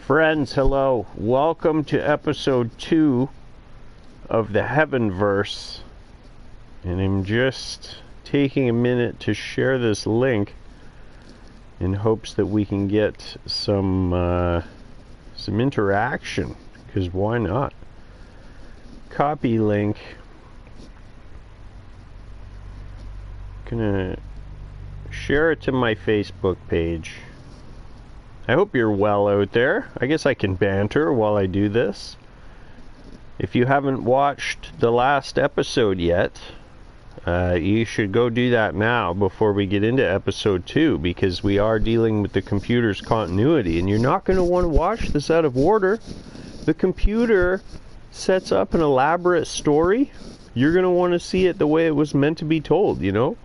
Friends, hello. Welcome to episode 2 of the Heavenverse. And I'm just taking a minute to share this link in hopes that we can get some interaction, because why not? Copy link. Gonna share it to my Facebook page. I hope you're well out there. I guess I can banter while I do this. If you haven't watched the last episode yet, you should go do that now before we get into episode 2, because we are dealing with the computer's continuity, and you're not going to want to watch this out of order. The computer sets up an elaborate story. You're going to want to see it the way it was meant to be told, you know?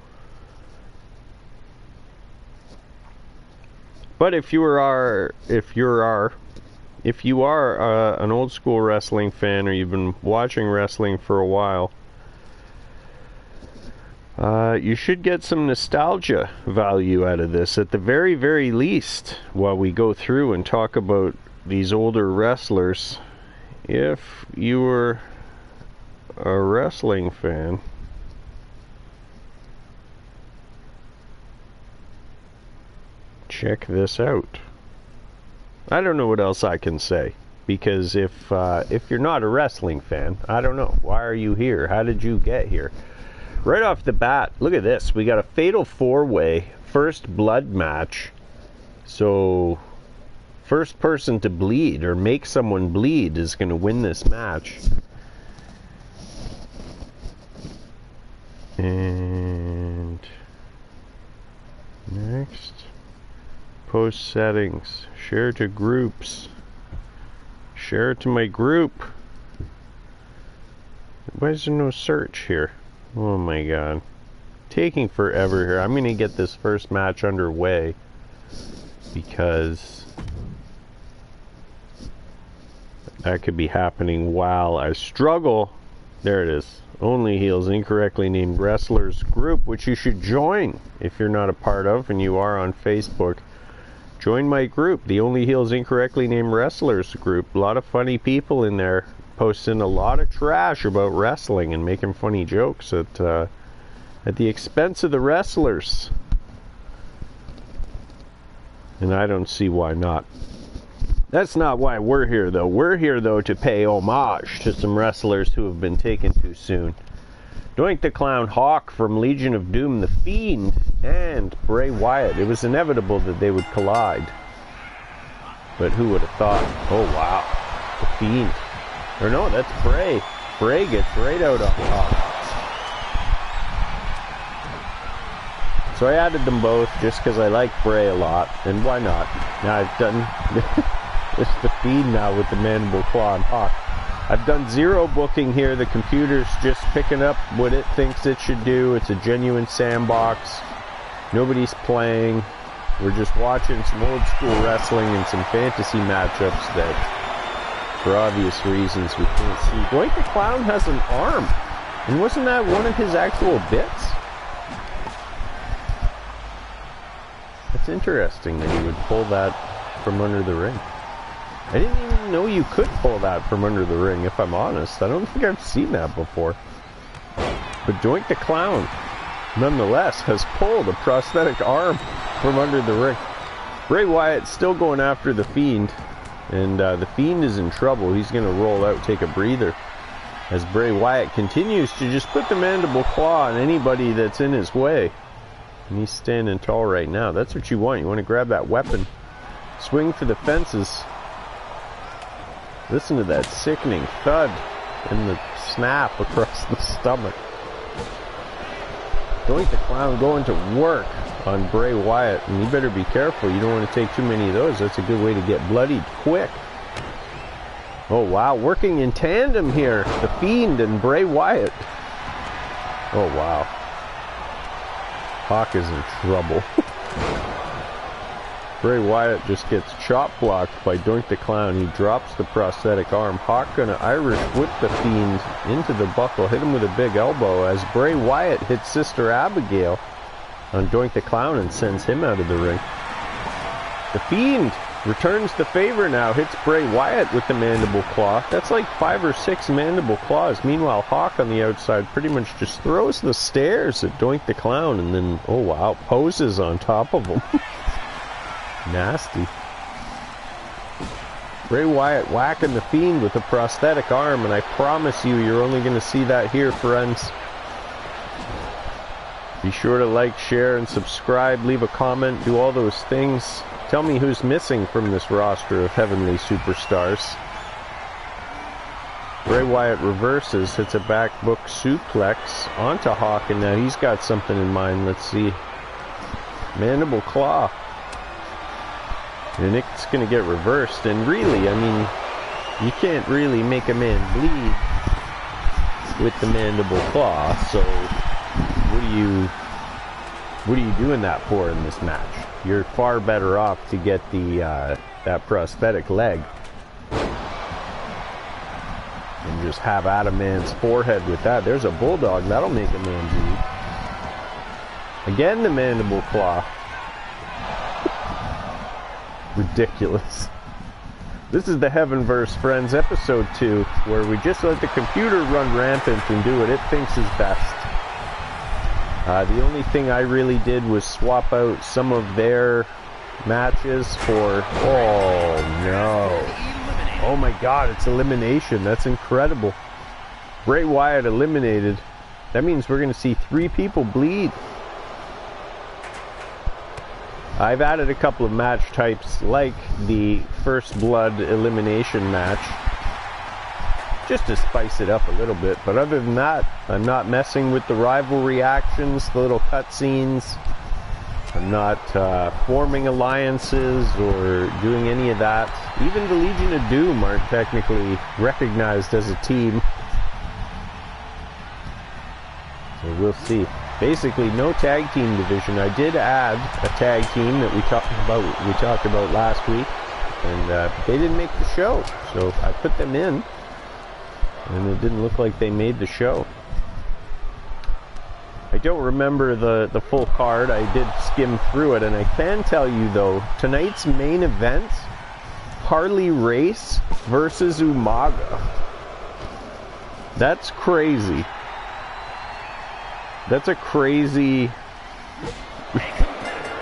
But if you are an old school wrestling fan, or you've been watching wrestling for a while, you should get some nostalgia value out of this at the very, very least, while we go through and talk about these older wrestlers. If you were a wrestling fan, check this out. I don't know what else I can say, because if you're not a wrestling fan, I don't know. Why are you here? How did you get here? Right off the bat, look at this. We got a fatal 4-way first blood match. So first person to bleed or make someone bleed is going to win this match. And next, post settings, share to groups, share to my group. Why is there no search here? Oh my god, taking forever here. I'm gonna get this first match underway, because that could be happening while I struggle. There it is. Only Heels Incorrectly Named Wrestlers group, which you should join if you're not a part of, and you are on Facebook. Join my group, the Only Heels Incorrectly Named Wrestlers group. A lot of funny people in there, posting a lot of trash about wrestling and making funny jokes at the expense of the wrestlers. And I don't see why not. That's not why we're here, though. We're here, though, to pay homage to some wrestlers who have been taken too soon. Doink the Clown, Hawk from Legion of Doom, The Fiend, and Bray Wyatt. It was inevitable that they would collide. But who would have thought? Oh, wow. The Fiend. Or no, that's Bray. Bray gets right out on top. So I added them both just because I like Bray a lot. And why not? Now I've done... it's The Fiend now with the Mandible Claw and Hawk. I've done zero booking here. The computer's just picking up what it thinks it should do. It's a genuine sandbox. Nobody's playing. We're just watching some old school wrestling and some fantasy matchups that, for obvious reasons, we can't see. Doink the Clown has an arm. And wasn't that one of his actual bits? It's interesting that he would pull that from under the ring. I didn't even know you could pull that from under the ring, if I'm honest. I don't think I've seen that before. But Doink the Clown, nonetheless, has pulled a prosthetic arm from under the ring. Bray Wyatt still going after The Fiend. And The Fiend is in trouble. He's going to roll out, take a breather, as Bray Wyatt continues to just put the Mandible Claw on anybody that's in his way. And he's standing tall right now. That's what you want. You want to grab that weapon, swing for the fences. Listen to that sickening thud and the snap across the stomach. Doink the Clown going to work on Bray Wyatt, and you better be careful. You don't want to take too many of those. That's a good way to get bloodied quick. Oh wow, working in tandem here, The Fiend and Bray Wyatt. Oh wow, Hawk is in trouble. Bray Wyatt just gets chop blocked by Doink the Clown. He drops the prosthetic arm. Hawk gonna Irish whip The Fiend into the buckle, hit him with a big elbow as Bray Wyatt hits Sister Abigail on Doink the Clown and sends him out of the ring. The Fiend Returns the favor now, hits Bray Wyatt with the mandible claw. That's like 5 or 6 mandible claws. Meanwhile, Hawk on the outside pretty much just throws the stairs at Doink the Clown and then, oh wow, poses on top of him. Nasty. Bray Wyatt whacking the Fiend with a prosthetic arm, and I promise you, you're only going to see that here, friends. Be sure to like, share, and subscribe. Leave a comment. Do all those things. Tell me who's missing from this roster of heavenly superstars. Bray Wyatt reverses, hits a backbook suplex onto Hawk, and now he's got something in mind. Let's see. Mandible claw. And it's going to get reversed. And really, I mean, you can't really make a man bleed with the mandible claw. So what are you doing that for in this match? You're far better off to get the that prosthetic leg and just have at a man's forehead with that. There's a bulldog. That'll make a man bleed. Again, the mandible claw. Ridiculous. This is the Heavenverse, friends, episode 2, where we just let the computer run rampant and do what it thinks is best. The only thing I really did was swap out some of their matches for... Oh, no. Oh, my God, it's elimination. That's incredible. Bray Wyatt eliminated. That means we're going to see 3 people bleed. I've added a couple of match types, like the First Blood elimination match, just to spice it up a little bit. But other than that, I'm not messing with the rivalry actions, the little cutscenes. I'm not forming alliances or doing any of that. Even the Legion of Doom aren't technically recognized as a team. So we'll see. Basically, no tag team division. I did add a tag team that we talked about last week, and they didn't make the show. So I put them in, and it didn't look like they made the show. I don't remember the full card. I did skim through it, and I can tell you though, tonight's main event, Harley Race versus Umaga. That's crazy. That's a crazy...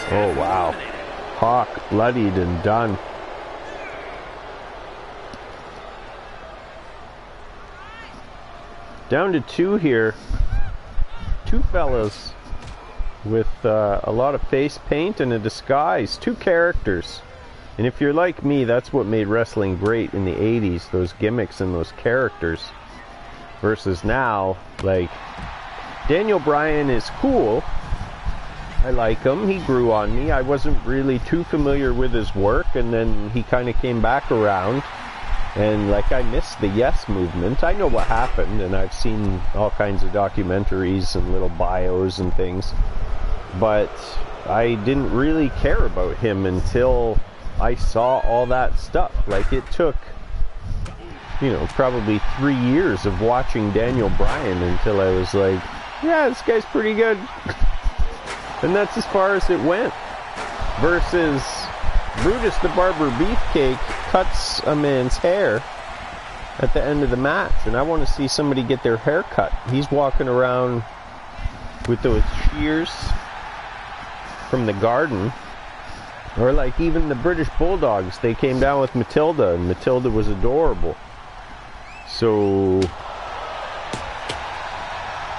Oh, wow. Hawk bloodied and done. Down to 2 here. 2 fellas with a lot of face paint and a disguise. 2 characters. And if you're like me, that's what made wrestling great in the 80s. Those gimmicks and those characters. Versus now, like... Daniel Bryan is cool. I like him. He grew on me. I wasn't really too familiar with his work, and then he kind of came back around. And like, I missed the Yes movement. I know what happened, and I've seen all kinds of documentaries and little bios and things. But I didn't really care about him until I saw all that stuff. Like, it took, you know, probably 3 years of watching Daniel Bryan until I was like, yeah, this guy's pretty good. And that's as far as it went. Versus Brutus the Barber Beefcake cuts a man's hair at the end of the match. And I want to see somebody get their hair cut. He's walking around with those shears from the garden. Or like even the British Bulldogs, they came down with Matilda, and Matilda was adorable. So...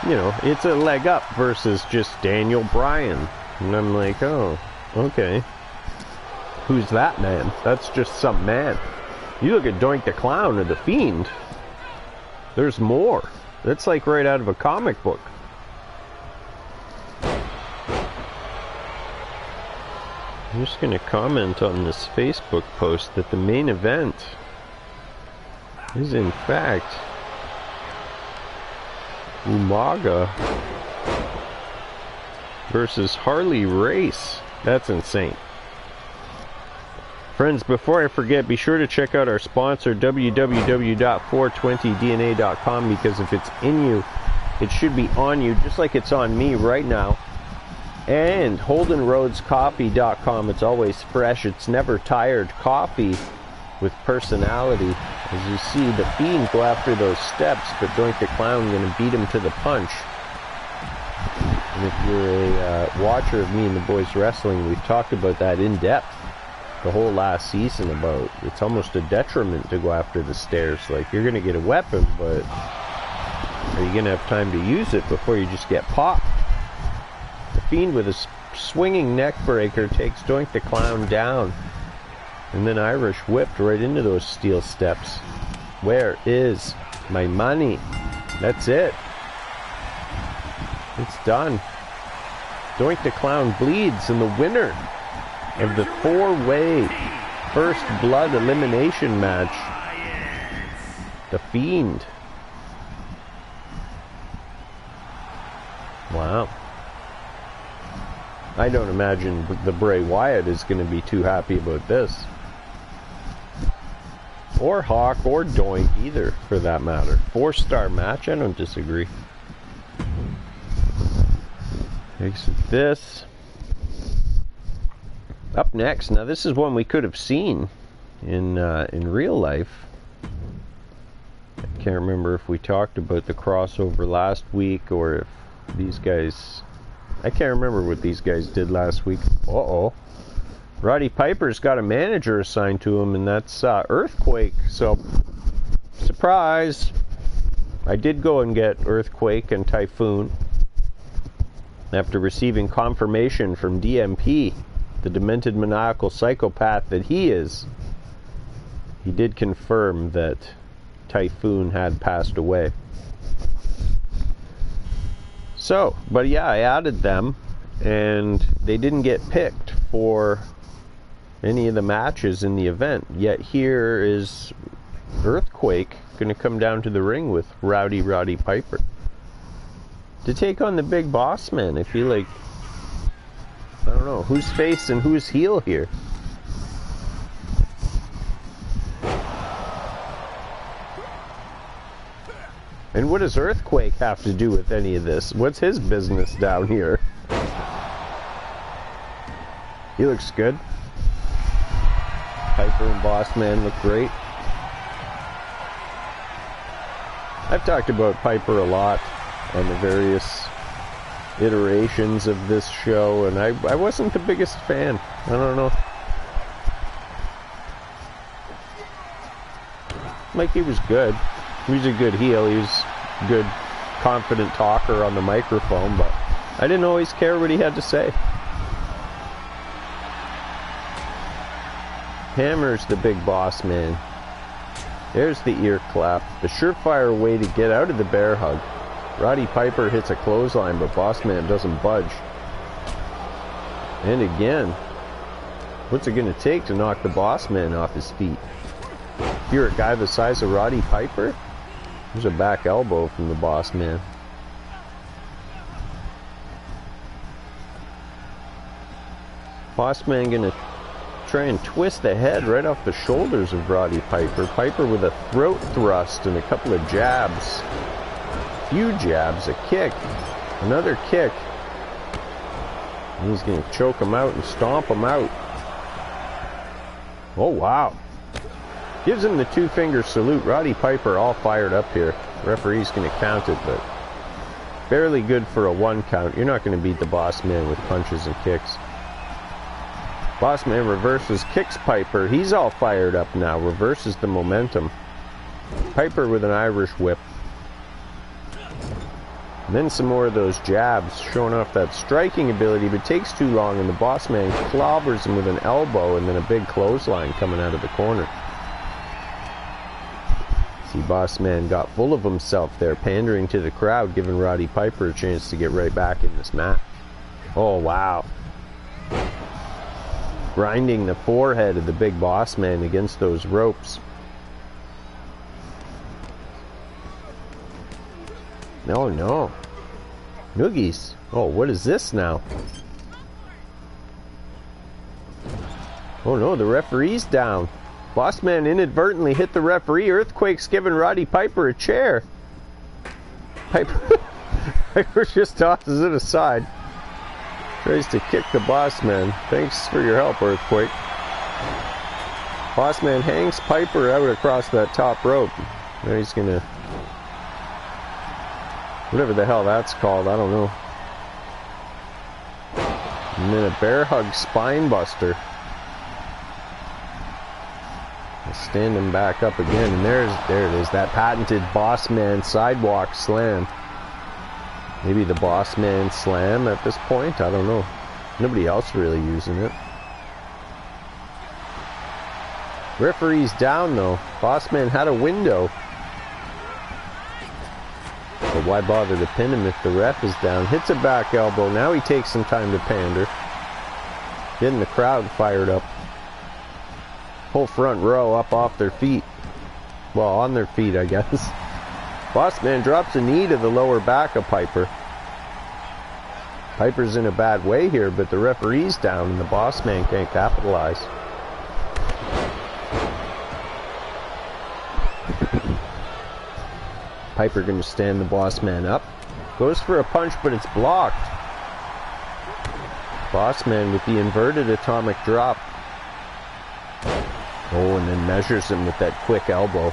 you know, it's a leg up versus just Daniel Bryan. And I'm like, oh, okay. Who's that man? That's just some man. You look at Doink the Clown or the Fiend, there's more. That's like right out of a comic book. I'm just going to comment on this Facebook post that the main event is in fact... Umaga versus Harley Race. That's insane. Friends, before I forget, be sure to check out our sponsor, www.420dna.com, because if it's in you, it should be on you, just like it's on me right now. And HoldenRoadsCoffee.com. It's always fresh. It's never tired coffee with personality. As you see, the Fiend go after those steps, but Doink the Clown going to beat him to the punch. And if you're a watcher of me and the boys wrestling, we've talked about that in depth the whole last season, about it's almost a detriment to go after the stairs. Like, you're going to get a weapon, but are you going to have time to use it before you just get popped? The Fiend with a swinging neck breaker takes Doink the Clown down, and then Irish whipped right into those steel steps. Where is my money? That's it. It's done. Doink the Clown bleeds, and the winner of the 4-way First Blood elimination match, the Fiend. Wow. I don't imagine the Bray Wyatt is going to be too happy about this. Or Hawk, or Doink, either, for that matter. 4-star match, I don't disagree. Exit this. Up next, now this is one we could have seen in real life. I can't remember if we talked about the crossover last week, or if these guys... I can't remember what these guys did last week. Uh-oh. Roddy Piper's got a manager assigned to him, and that's Earthquake. So, surprise! I did go and get Earthquake and Typhoon after receiving confirmation from DMP, the demented maniacal psychopath that he is. He did confirm that Typhoon had passed away. So, but yeah, I added them, and they didn't get picked for any of the matches in the event. Yet here is Earthquake going to come down to the ring with Roddy Piper to take on the Big Boss Man. I feel like, I don't know, who's face and who's heel here? And what does Earthquake have to do with any of this? What's his business down here? He looks good. Piper and Boss Man look great. I've talked about Piper a lot on the various iterations of this show, and I wasn't the biggest fan. I don't know. Like, he was good. He was a good heel. He was a good, confident talker on the microphone, but I didn't always care what he had to say. Hammers the Big Boss Man. There's the ear clap. The surefire way to get out of the bear hug. Roddy Piper hits a clothesline, but Boss Man doesn't budge. And again, what's it going to take to knock the Boss Man off his feet? If you're a guy the size of Roddy Piper, there's a back elbow from the Boss Man. Boss Man gonna try and twist the head right off the shoulders of Roddy Piper. Piper with a throat thrust and a couple of jabs. A few jabs, a kick, another kick. And he's gonna choke him out and stomp him out. Oh wow. Gives him the 2-finger salute. Roddy Piper all fired up here. The referee's going to count it, but barely good for a 1 count. You're not going to beat the Boss Man with punches and kicks. Boss Man reverses, kicks Piper. He's all fired up now. Reverses the momentum. Piper with an Irish whip. And then some more of those jabs, showing off that striking ability, but takes too long, and the Boss Man clobbers him with an elbow, and then a big clothesline coming out of the corner. See, Boss Man got full of himself there, pandering to the crowd, giving Roddy Piper a chance to get right back in this match. Oh, wow. Grinding the forehead of the Big Boss Man against those ropes. No, no. Noogies. Oh, what is this now? Oh no, the referee's down. Boss Man inadvertently hit the referee. Earthquake's giving Roddy Piper a chair. Piper just tosses it aside. Tries to kick the boss man. Thanks for your help, Earthquake. Boss man hangs Piper out across that top rope. Now he's gonna... whatever the hell that's called, I don't know. And then a bear hug spine buster. Stand him back up again, and there it is, that patented boss man sidewalk slam. Maybe the boss man slam at this point, I don't know. Nobody else really using it. Referee's down though. Boss man had a window. But why bother to pin him if the ref is down? Hits a back elbow. Now he takes some time to pander. Getting the crowd fired up. Whole front row up off their feet. Well, on their feet, I guess. Boss man drops a knee to the lower back of Piper. Piper's in a bad way here, but the referee's down and the boss man can't capitalize. Piper gonna stand the boss man up. Goes for a punch, but it's blocked. Boss man with the inverted atomic drop. Oh, and then measures him with that quick elbow.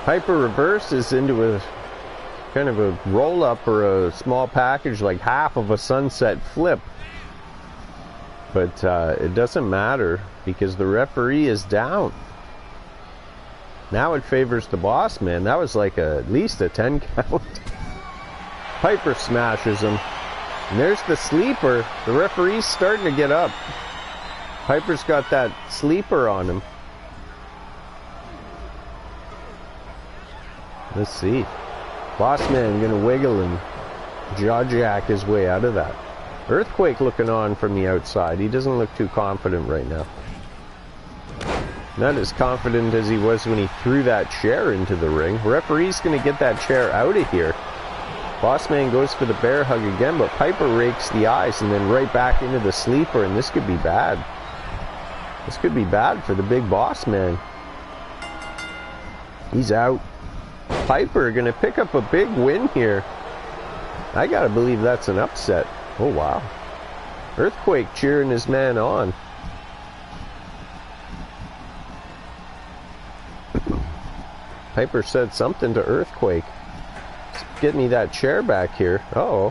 Piper reverses into a kind of a roll-up or a small package, like half of a sunset flip. But it doesn't matter because the referee is down. Now it favors the boss man. That was like at least a 10 count. Piper smashes him. And there's the sleeper. The referee's starting to get up. Piper's got that sleeper on him. Let's see. Boss man gonna wiggle and jaw jack his way out of that. Earthquake looking on from the outside. He doesn't look too confident right now. Not as confident as he was when he threw that chair into the ring. Referee's gonna get that chair out of here. Boss man goes for the bear hug again, but Piper rakes the eyes and then right back into the sleeper, and this could be bad. This could be bad for the big boss man. He's out. Piper gonna pick up a big win here. I gotta believe that's an upset. Oh wow. Earthquake cheering his man on. Piper said something to Earthquake. Get me that chair back here. Uh-oh.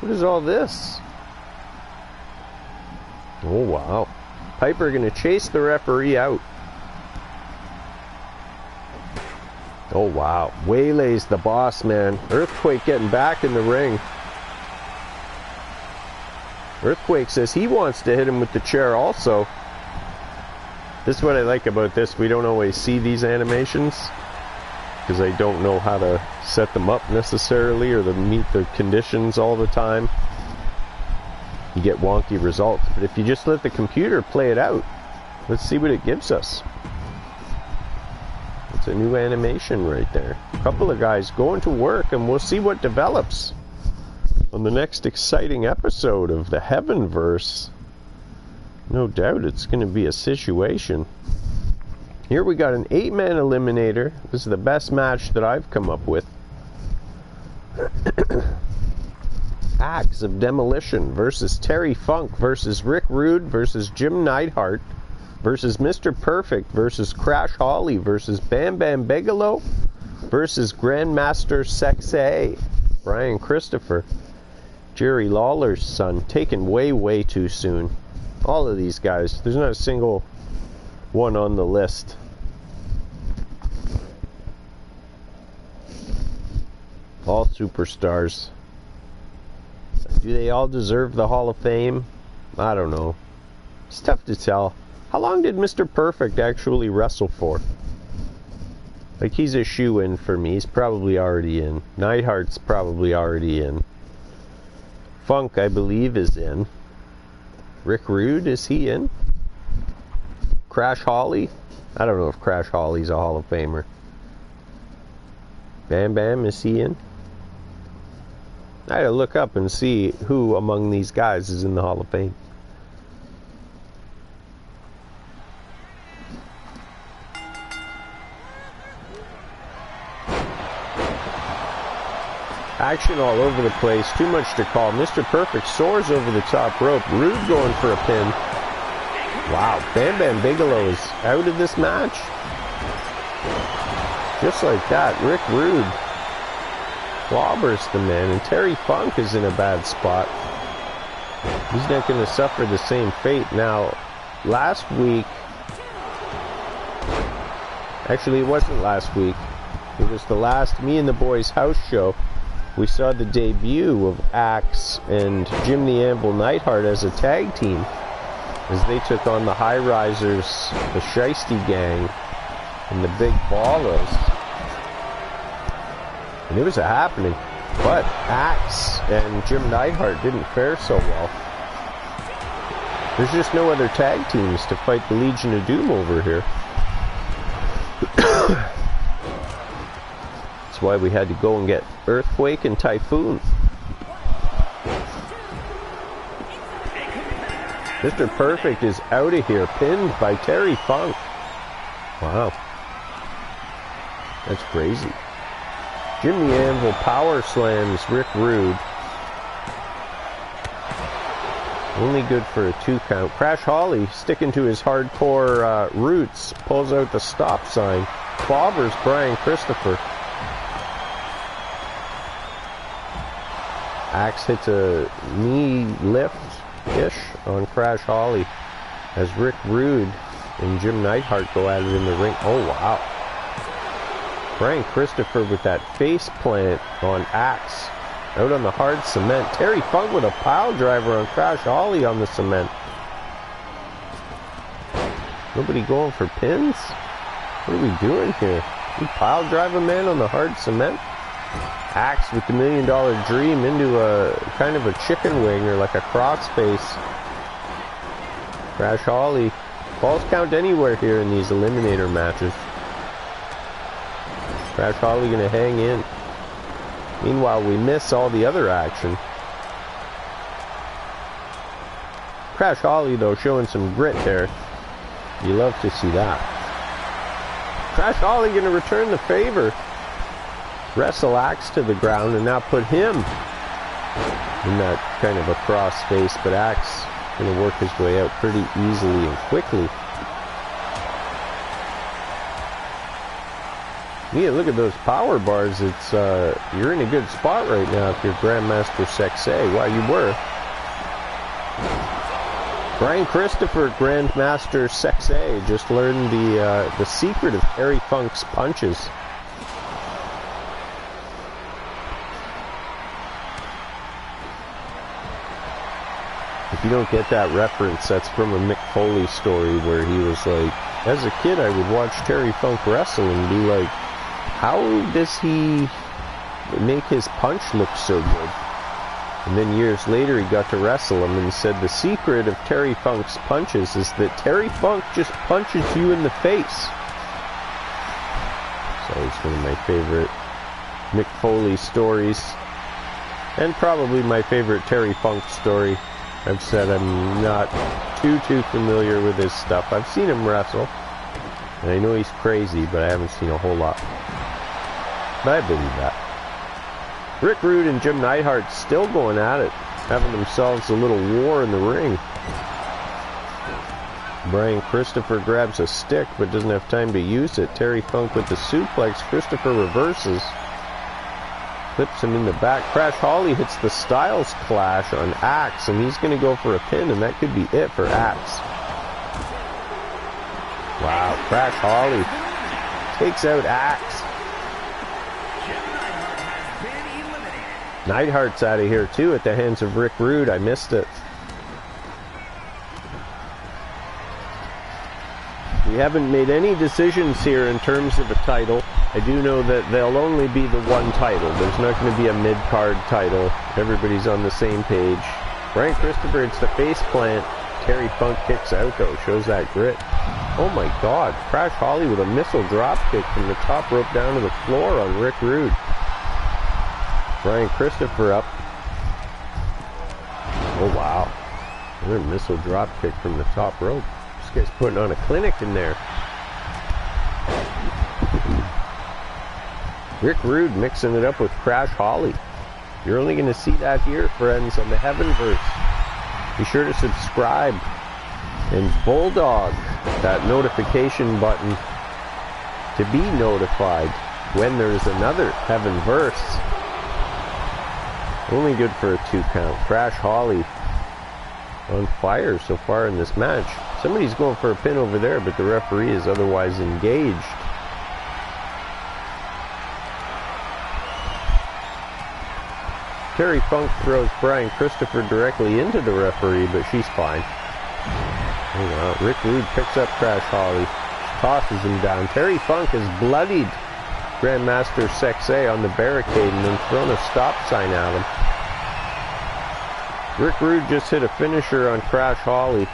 What is all this? Oh wow. Piper gonna chase the referee out. Oh wow. Waylays the boss man. Earthquake getting back in the ring. Earthquake says he wants to hit him with the chair also. This is what I like about this. We don't always see these animations because I don't know how to set them up necessarily or to meet the conditions all the time. You get wonky results. But if you just let the computer play it out, let's see what it gives us. It's a new animation right there. A couple of guys going to work, and we'll see what develops on the next exciting episode of the Heavenverse. No doubt it's going to be a situation. Here we got an 8-man eliminator. This is the best match that I've come up with. Acts of Demolition versus Terry Funk versus Rick Rude versus Jim Neidhart versus Mr. Perfect versus Crash Holly versus Bam Bam Bigelow versus Grandmaster Sexay Brian Christopher. Jerry Lawler's son, taken way too soon. All of these guys, there's not a single one on the list. All superstars. Do they all deserve the Hall of Fame? I don't know. It's tough to tell. How long did Mr. Perfect actually wrestle for? Like, he's a shoe-in for me. He's probably already in. Neidhart's probably already in. Funk, I believe, is in. Rick Rude, is he in? Crash Holly? I don't know if Crash Holly's a Hall of Famer. Bam Bam, is he in? I gotta look up and see who among these guys is in the Hall of Fame. Action all over the place. Too much to call. Mr. Perfect soars over the top rope. Rude going for a pin. Wow, Bam Bam Bigelow is out of this match. Just like that, Rick Rude clobbers the man, and Terry Funk is in a bad spot. He's not going to suffer the same fate. Now, last week, actually it wasn't last week, it was the last Me and the Boys house show. We saw the debut of Axe and Jim the Anvil Neidhart as a tag team, as they took on the High Risers, the Shiesty Gang, and the Big Ballers. And it was a happening, but Axe and Jim Neidhart didn't fare so well. There's just no other tag teams to fight the Legion of Doom over here. That's why we had to go and get Earthquake and Typhoon. Mr. Perfect is out of here, pinned by Terry Funk. Wow. That's crazy. Jim the Anvil power slams Rick Rude. Only good for a 2 count. Crash Holly, sticking to his hardcore roots, pulls out the stop sign. Clobbers Brian Christopher. Axe hits a knee lift-ish on Crash Holly as Rick Rude and Jim Neidhart go at it in the ring. Oh, wow. Brian Christopher with that face plant on Axe. Out on the hard cement. Terry Funk with a pile driver on Crash Holly on the cement. Nobody going for pins? What are we doing here? We pile drive a man on the hard cement? Axe with the $1 Million Dream into a kind of a chicken wing or like a crossface. Crash Holly. Falls count anywhere here in these eliminator matches. Crash Holly gonna hang in. Meanwhile, we miss all the other action. Crash Holly, though, showing some grit there. You love to see that. Crash Holly gonna return the favor. Wrestle Axe to the ground and now put him in that kind of a crossface, but Axe gonna work his way out pretty easily and quickly. Yeah, look at those power bars. It's you're in a good spot right now if you're Grandmaster Sexay. Well, you were. Brian Christopher, Grandmaster Sexay, just learned the secret of Terry Funk's punches. If you don't get that reference, that's from a Mick Foley story where he was like, as a kid I would watch Terry Funk wrestle and be like, how does he make his punch look so good? And then years later he got to wrestle him and said the secret of Terry Funk's punches is that Terry Funk just punches you in the face. It's always one of my favorite Mick Foley stories. And probably my favorite Terry Funk story. I've said I'm not too familiar with his stuff. I've seen him wrestle. And I know he's crazy, but I haven't seen a whole lot. But I believe that. Rick Rude and Jim Neidhart still going at it, having themselves a little war in the ring. Brian Christopher grabs a stick but doesn't have time to use it. Terry Funk with the suplex. Christopher reverses. Clips him in the back. Crash Holly hits the Styles Clash on Axe, and he's going to go for a pin, and that could be it for Axe. Wow, Crash Holly takes out Axe. Neidhart's out of here too at the hands of Rick Rude. I missed it. We haven't made any decisions here in terms of a title. I do know that there'll only be the one title. There's not going to be a mid-card title. Everybody's on the same page. Brian Christopher, it's the face plant. Terry Funk kicks out though, shows that grit. Oh my god, Crash Holly with a missile drop kick from the top rope down to the floor on Rick Rude. Brian Christopher up. Oh wow, another missile drop kick from the top rope. This guy's putting on a clinic in there. Rick Rude mixing it up with Crash Holly. You're only going to see that here, friends, on the Heavenverse. Be sure to subscribe and bulldog that notification button to be notified when there's another Heavenverse. Only good for a 2 count. Crash Holly on fire so far in this match. Somebody's going for a pin over there, but the referee is otherwise engaged. Terry Funk throws Brian Christopher directly into the referee, but she's fine. Oh wow, Rick Rude picks up Crash Holly, tosses him down. Terry Funk has bloodied Grandmaster Sexay on the barricade and then thrown a stop sign at him. Rick Rude just hit a finisher on Crash Holly.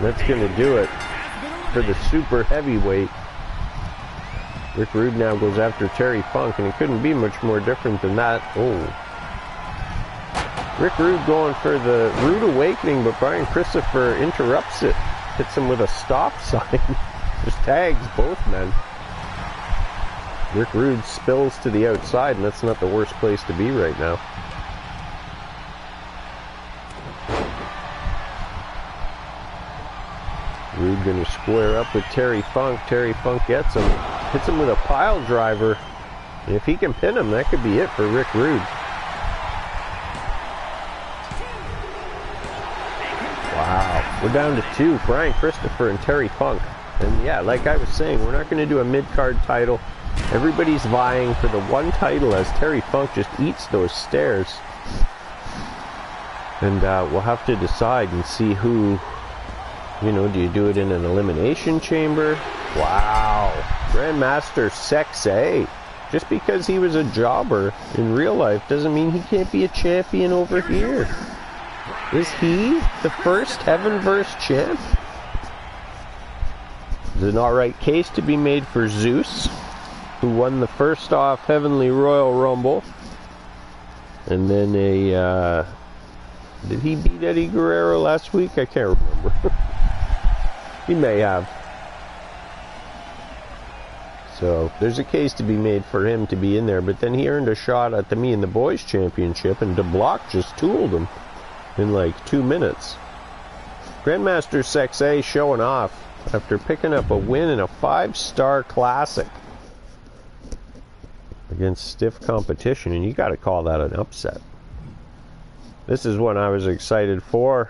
That's going to do it for the super heavyweight. Rick Rude now goes after Terry Funk, and it couldn't be much more different than that. Oh. Rick Rude going for the Rude Awakening, but Brian Christopher interrupts it. Hits him with a stop sign. Just tags both men. Rick Rude spills to the outside, and that's not the worst place to be right now. Rude gonna square up with Terry Funk. Terry Funk gets him. Hits him with a pile driver. And if he can pin him, that could be it for Rick Rude. Wow. We're down to 2. Brian Christopher and Terry Funk. And yeah, like I was saying, we're not going to do a mid-card title. Everybody's vying for the one title as Terry Funk just eats those stairs. And we'll have to decide and see who, you know, do you do it in an elimination chamber? Wow. Grandmaster Sexay. Just because he was a jobber in real life doesn't mean he can't be a champion over here. Is he the first Heavenverse champ? There's an alright case to be made for Zeus, who won the first off Heavenly Royal Rumble. And then did he beat Eddie Guerrero last week? I can't remember. He may have. So there's a case to be made for him to be in there, but then he earned a shot at the Me and the Boys Championship, and DeBlock just tooled him in like 2 minutes. Grandmaster Sexay showing off after picking up a win in a 5-star classic against stiff competition, and you got to call that an upset. This is what I was excited for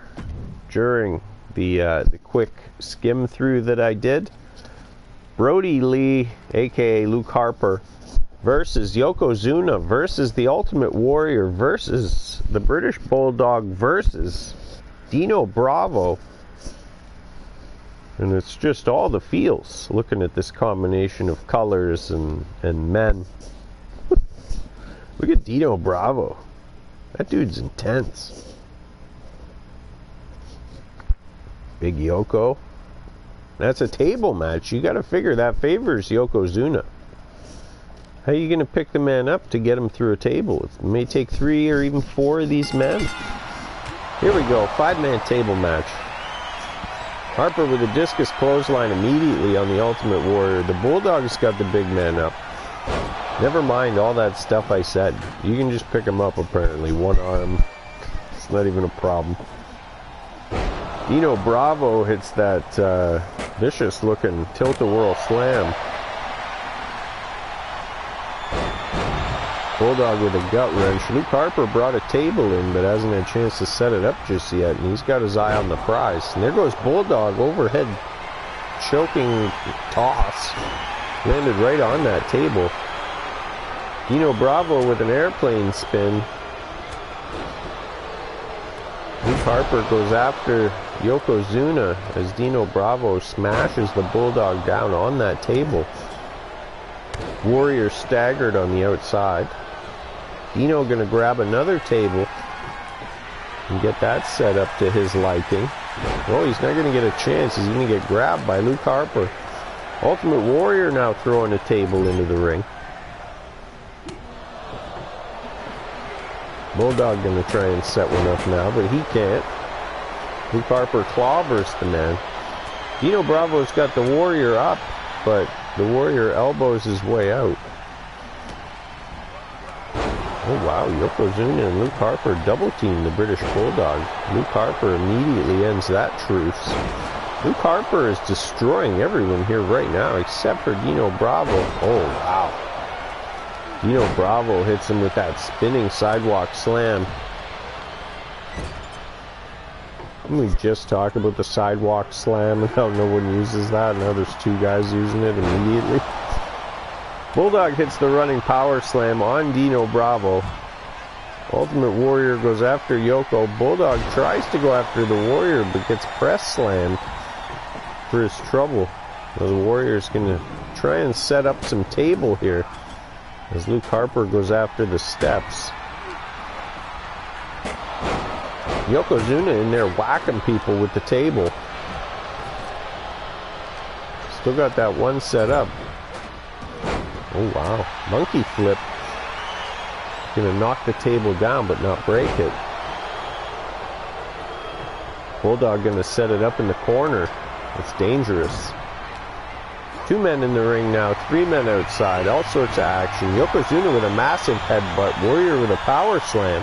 during the quick skim through that I did. Brody Lee, aka Luke Harper, versus Yokozuna, versus the Ultimate Warrior, versus the British Bulldog, versus Dino Bravo. And it's just all the feels looking at this combination of colors and men. Look at Dino Bravo. That dude's intense. Big Yoko. That's a table match. You got to figure that favors Yokozuna. How are you going to pick the man up to get him through a table? It may take 3 or even 4 of these men. Here we go. 5-man table match. Harper with a discus clothesline immediately on the Ultimate Warrior. The Bulldog's got the big man up. Never mind all that stuff I said. You can just pick him up apparently. One arm. It's not even a problem. Dino Bravo hits that vicious looking tilt-a-whirl slam. Bulldog with a gut wrench. Luke Harper brought a table in, but hasn't had a chance to set it up just yet, and he's got his eye on the prize. And there goes Bulldog, overhead choking toss. Landed right on that table. Dino Bravo with an airplane spin. Luke Harper goes after Yokozuna as Dino Bravo smashes the Bulldog down on that table. Warrior staggered on the outside. Dino gonna grab another table and get that set up to his liking. Oh, he's not gonna get a chance. He's gonna get grabbed by Luke Harper. Ultimate Warrior now throwing a table into the ring. Bulldog gonna try and set one up now, but he can't. Luke Harper clobbers the man. Dino Bravo's got the Warrior up, but the Warrior elbows his way out. Oh wow, Yokozuna and Luke Harper double team the British Bulldog. Luke Harper immediately ends that truce. Luke Harper is destroying everyone here right now except for Dino Bravo. Oh wow. Dino Bravo hits him with that spinning sidewalk slam. Didn't we just talk about the sidewalk slam and how no one uses that? Now there's two guys using it immediately. Bulldog hits the running power slam on Dino Bravo. Ultimate Warrior goes after Yoko. Bulldog tries to go after the Warrior but gets press slammed for his trouble. The Warrior's going to try and set up some table here as Luke Harper goes after the steps. Yokozuna in there whacking people with the table. Still got that one set up. Oh wow, monkey flip. Gonna knock the table down but not break it. Bulldog gonna set it up in the corner. It's dangerous. Two men in the ring now, three men outside, all sorts of action. Yokozuna with a massive headbutt, Warrior with a power slam.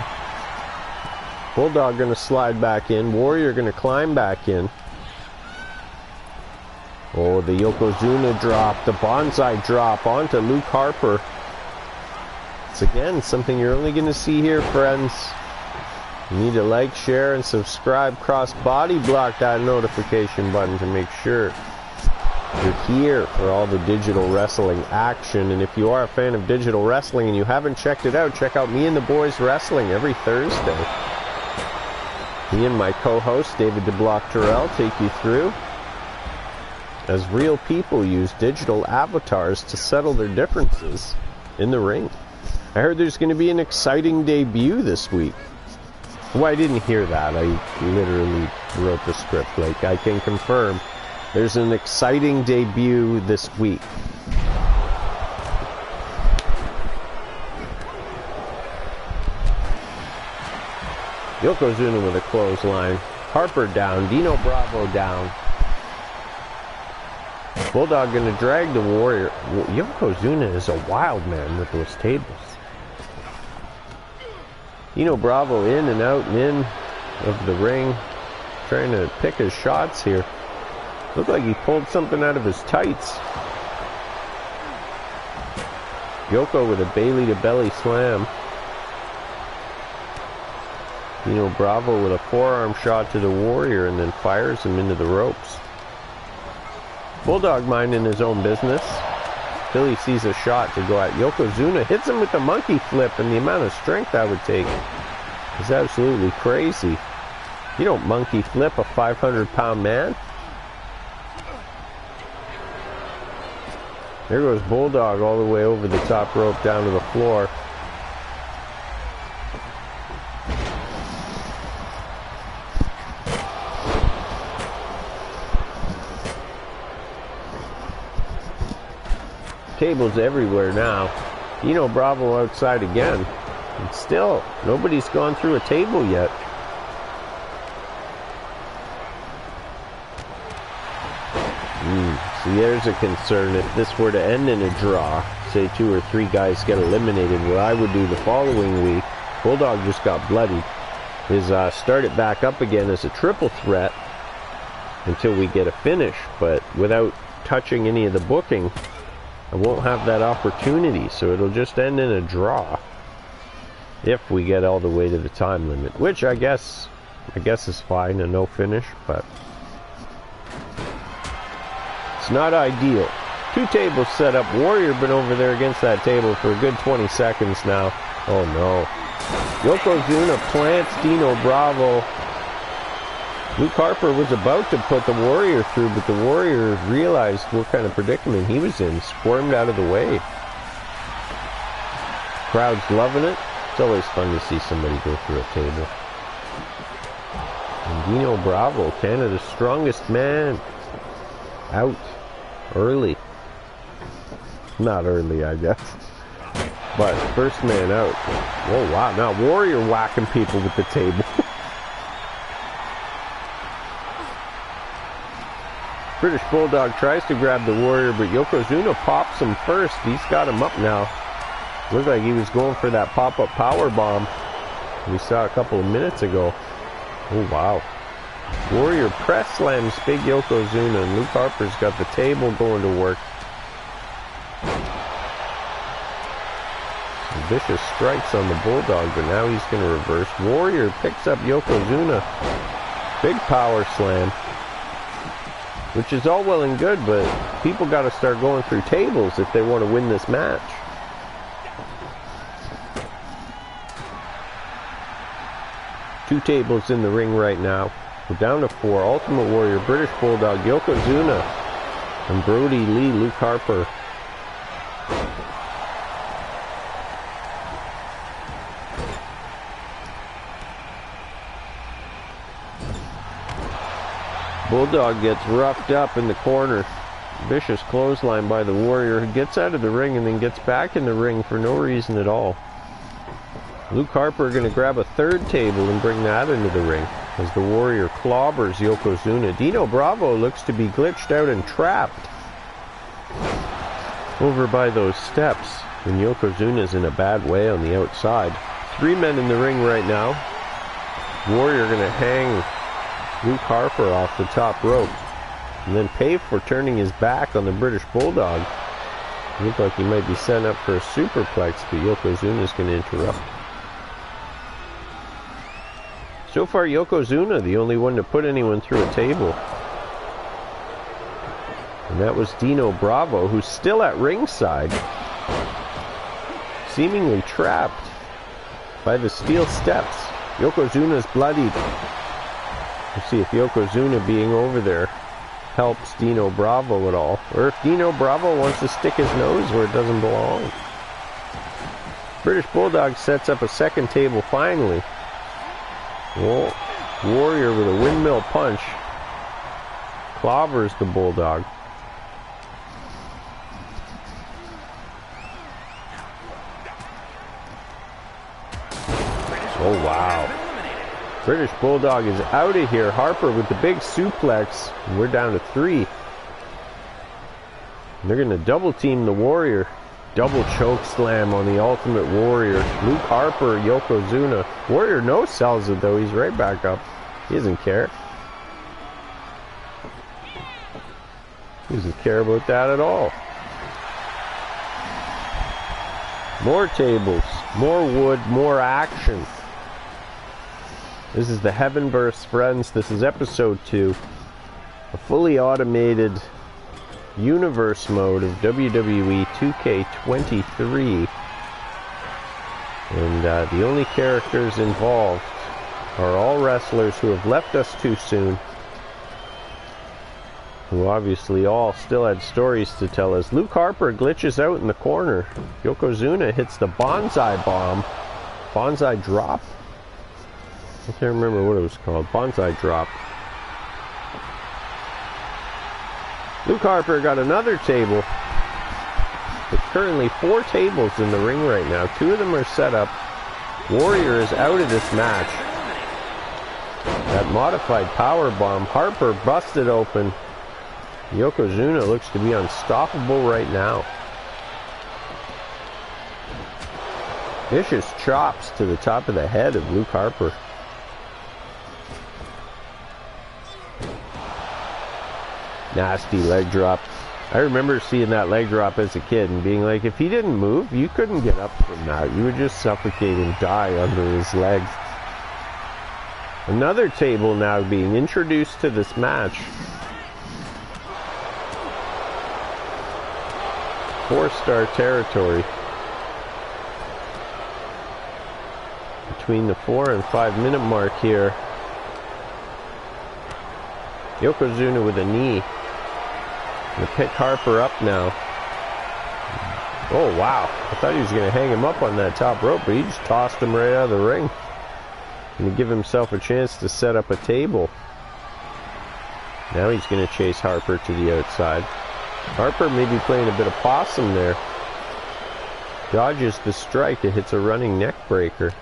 Bulldog gonna slide back in, Warrior gonna climb back in. Oh, the Yokozuna drop, the bonsai drop onto Luke Harper. It's again something you're only gonna see here, friends. You need to like, share, and subscribe. Cross body block that notification button to make sure you're here for all the digital wrestling action. And if you are a fan of digital wrestling and you haven't checked it out, check out Me and the Boys Wrestling every Thursday. Me and my co-host, David DeBlock-Terrell, take you through as real people use digital avatars to settle their differences in the ring. I heard there's going to be an exciting debut this week. Well, I didn't hear that. I literally wrote the script. Like, I can confirm there's an exciting debut this week. Yokozuna with a clothesline. Harper down. Dino Bravo down. Bulldog gonna drag the Warrior. Yokozuna is a wild man with those tables. Dino Bravo in and out and in of the ring. Trying to pick his shots here. Looked like he pulled something out of his tights. Yoko with a Bailey to belly slam. Dino Bravo with a forearm shot to the Warrior and then fires him into the ropes. Bulldog minding his own business. Billy sees a shot to go at Yokozuna. Hits him with the monkey flip, and the amount of strength that would take is absolutely crazy. You don't monkey flip a 500-pound man. There goes Bulldog all the way over the top rope down to the floor. Tables everywhere now. Dino Bravo outside again. And still, nobody's gone through a table yet. See, there's a concern. If this were to end in a draw, say 2 or 3 guys get eliminated, what I would do the following week, Bulldog just got bloodied, is start it back up again as a triple threat until we get a finish. But without touching any of the booking, I won't have that opportunity, so it'll just end in a draw if we get all the way to the time limit, which I guess is fine, a no finish, but it's not ideal. 2 tables set up. Warrior been over there against that table for a good 20 seconds now. Oh no. Yokozuna plants Dino Bravo. Luke Harper was about to put the Warrior through, but the Warrior realized what kind of predicament he was in, squirmed out of the way. Crowd's loving it. It's always fun to see somebody go through a table. And Dino Bravo, Canada's strongest man, out early. Not early, I guess. But first man out. Oh wow, now Warrior whacking people with the table. British Bulldog tries to grab the Warrior, but Yokozuna pops him first. He's got him up now. Looked like he was going for that pop-up power bomb we saw a couple of minutes ago. Oh, wow. Warrior press slams big Yokozuna, and Luke Harper's got the table going to work. Some vicious strikes on the Bulldog, but now he's going to reverse. Warrior picks up Yokozuna. Big power slam. Which is all well and good, but people got to start going through tables if they want to win this match. Two tables in the ring right now. We're down to 4. Ultimate Warrior, British Bulldog, Yokozuna, and Brody Lee, Luke Harper. Bulldog gets roughed up in the corner. Vicious clothesline by the Warrior, who gets out of the ring and then gets back in the ring for no reason at all. Luke Harper going to grab a third table and bring that into the ring as the Warrior clobbers Yokozuna. Dino Bravo looks to be glitched out and trapped over by those steps, and Yokozuna's in a bad way on the outside. 3 men in the ring right now. Warrior going to hang Luke Harper off the top rope and then pay for turning his back on the British Bulldog. It looks like he might be setting up for a superplex, but Yokozuna's going to interrupt. So far, Yokozuna, the only one to put anyone through a table. And that was Dino Bravo, who's still at ringside, seemingly trapped by the steel steps. Yokozuna's bloodied. We'll see if Yokozuna being over there helps Dino Bravo at all, or if Dino Bravo wants to stick his nose where it doesn't belong. British Bulldog sets up a second table finally. Whoa. Warrior with a windmill punch clobbers the Bulldog. Oh wow. British Bulldog is out of here. Harper with the big suplex. We're down to 3. And they're going to double team the Warrior. Double choke slam on the Ultimate Warrior. Luke Harper, Yokozuna. Warrior no sells it though. He's right back up. He doesn't care. He doesn't care about that at all. More tables, more wood, more action. This is the Heavenverse, friends. This is episode 2. A fully automated universe mode of WWE 2K23. And the only characters involved are all wrestlers who have left us too soon, who obviously all still had stories to tell us. Luke Harper glitches out in the corner. Yokozuna hits the bonsai bomb. Bonsai drop? I can't remember what it was called. Bonsai drop. Luke Harper got another table. There's currently 4 tables in the ring right now. 2 of them are set up. Warrior is out of this match. That modified power bomb. Harper busted open. Yokozuna looks to be unstoppable right now. Vicious chops to the top of the head of Luke Harper. Nasty leg drop. I remember seeing that leg drop as a kid and being like, if he didn't move, you couldn't get up from that. You would just suffocate and die under his legs. Another table now being introduced to this match. 4-star territory. Between the 4 and 5 minute mark here. Yokozuna with a knee. Gonna pick Harper up now. Oh wow, I thought he was gonna hang him up on that top rope, but he just tossed him right out of the ring. Gonna give himself a chance to set up a table. Now he's gonna chase Harper to the outside. Harper may be playing a bit of possum there. Dodges the strike, it hits a running neck breaker.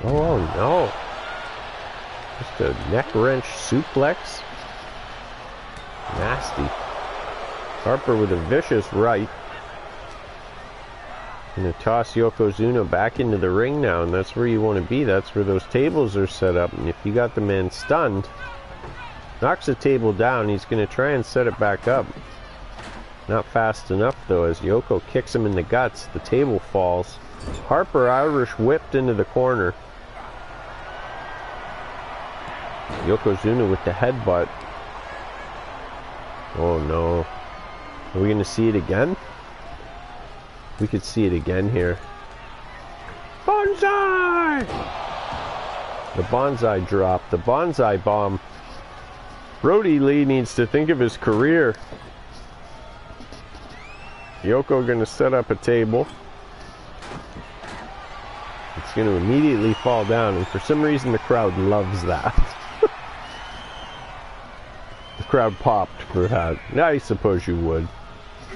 Oh no. Just a neck wrench suplex. Nasty. Harper with a vicious right. Gonna toss Yokozuna back into the ring now, and that's where you want to be. That's where those tables are set up. And if you got the man stunned, knocks the table down, he's gonna try and set it back up. Not fast enough though, as Yoko kicks him in the guts. The table falls. Harper Irish whipped into the corner. Yokozuna with the headbutt. Oh no. Are we going to see it again? We could see it again here. Bonsai! The bonsai drop. The bonsai bomb. Brody Lee needs to think of his career. Yoko going to set up a table. It's going to immediately fall down, and for some reason the crowd loves that. The crowd popped for that. I suppose you would.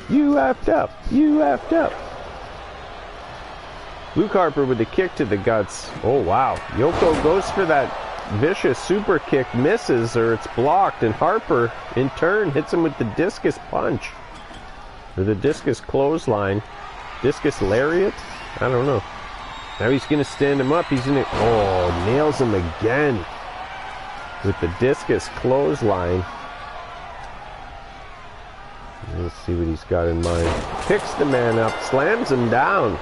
You effed up. You effed up. Luke Harper with a kick to the guts. Oh wow. Yoko goes for that vicious super kick, misses, or it's blocked, and Harper in turn hits him with the discus punch. Or the discus clothesline. Discus lariat? I don't know. Now he's going to stand him up. He's going to... Oh, nails him again. With the discus clothesline. Let's see what he's got in mind. Picks the man up, slams him down.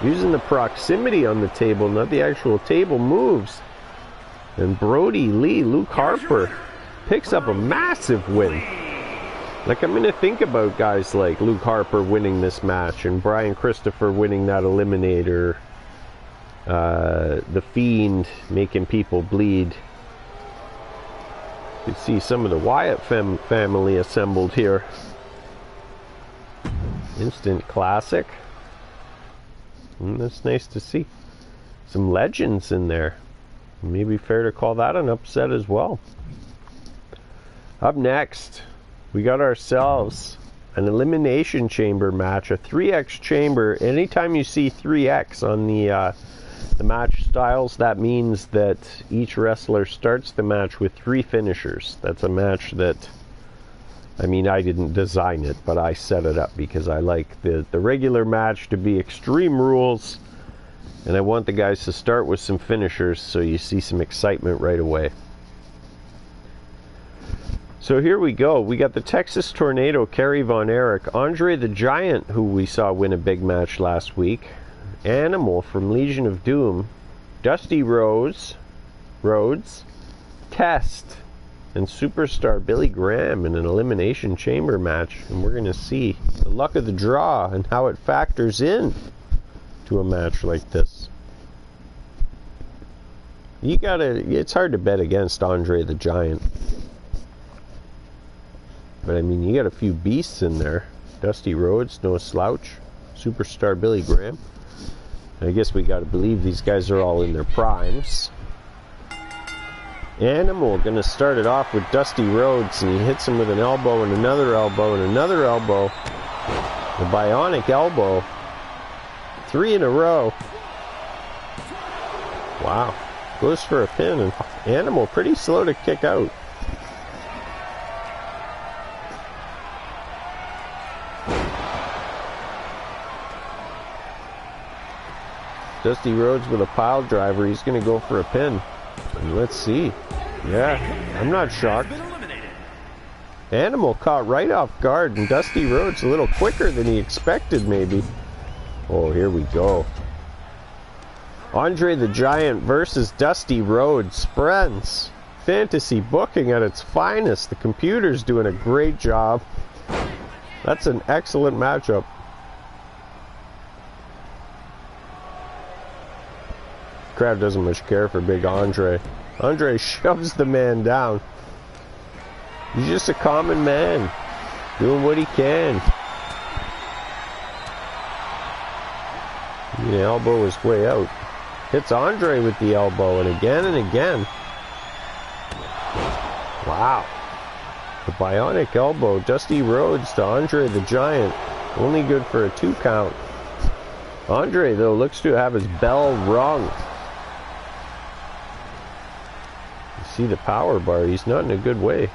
Using the proximity on the table, not the actual table, moves. And Brody Lee, Luke Harper, picks up a massive win. Like, I'm going to think about guys like Luke Harper winning this match and Brian Christopher winning that Eliminator. The Fiend making people bleed. You can see some of the Wyatt family assembled here. Instant classic. That's nice to see. Some legends in there. Maybe fair to call that an upset as well. Up next, we got ourselves an Elimination Chamber match, a 3X chamber. Anytime you see 3X on the match styles, that means that each wrestler starts the match with 3 finishers. That's a match that, I mean, I didn't design it, but I set it up because I like the regular match to be Extreme Rules, and I want the guys to start with some finishers so you see some excitement right away. So here we go. We got the Texas Tornado, Kerry Von Erich, Andre the Giant, who we saw win a big match last week, Animal from Legion of Doom, Dusty Rhodes, Test, and Superstar Billy Graham in an Elimination Chamber match. And we're going to see the luck of the draw and how it factors in to a match like this. It's hard to bet against Andre the Giant. But I mean, you got a few beasts in there. Dusty Rhodes, no slouch. Superstar Billy Graham. I guess we got to believe these guys are all in their primes. Animal going to start it off with Dusty Rhodes, and he hits him with an elbow and another elbow and another elbow. The bionic elbow. 3 in a row. Wow. Goes for a pin, and Animal pretty slow to kick out. Dusty Rhodes with a pile driver. He's going to go for a pin. And let's see. Yeah, I'm not shocked. Animal caught right off guard, and Dusty Rhodes a little quicker than he expected, maybe. Oh, here we go. Andre the Giant versus Dusty Rhodes. Friends, fantasy booking at its finest. The computer's doing a great job. That's an excellent matchup. Crowd doesn't much care for big Andre. Andre shoves the man down. He's just a common man, doing what he can. The elbow is way out. Hits Andre with the elbow, and again and again. Wow. The bionic elbow, Dusty Rhodes to Andre the Giant. Only good for a 2 count. Andre, though, looks to have his bell rung. See the power bar, he's not in a good way.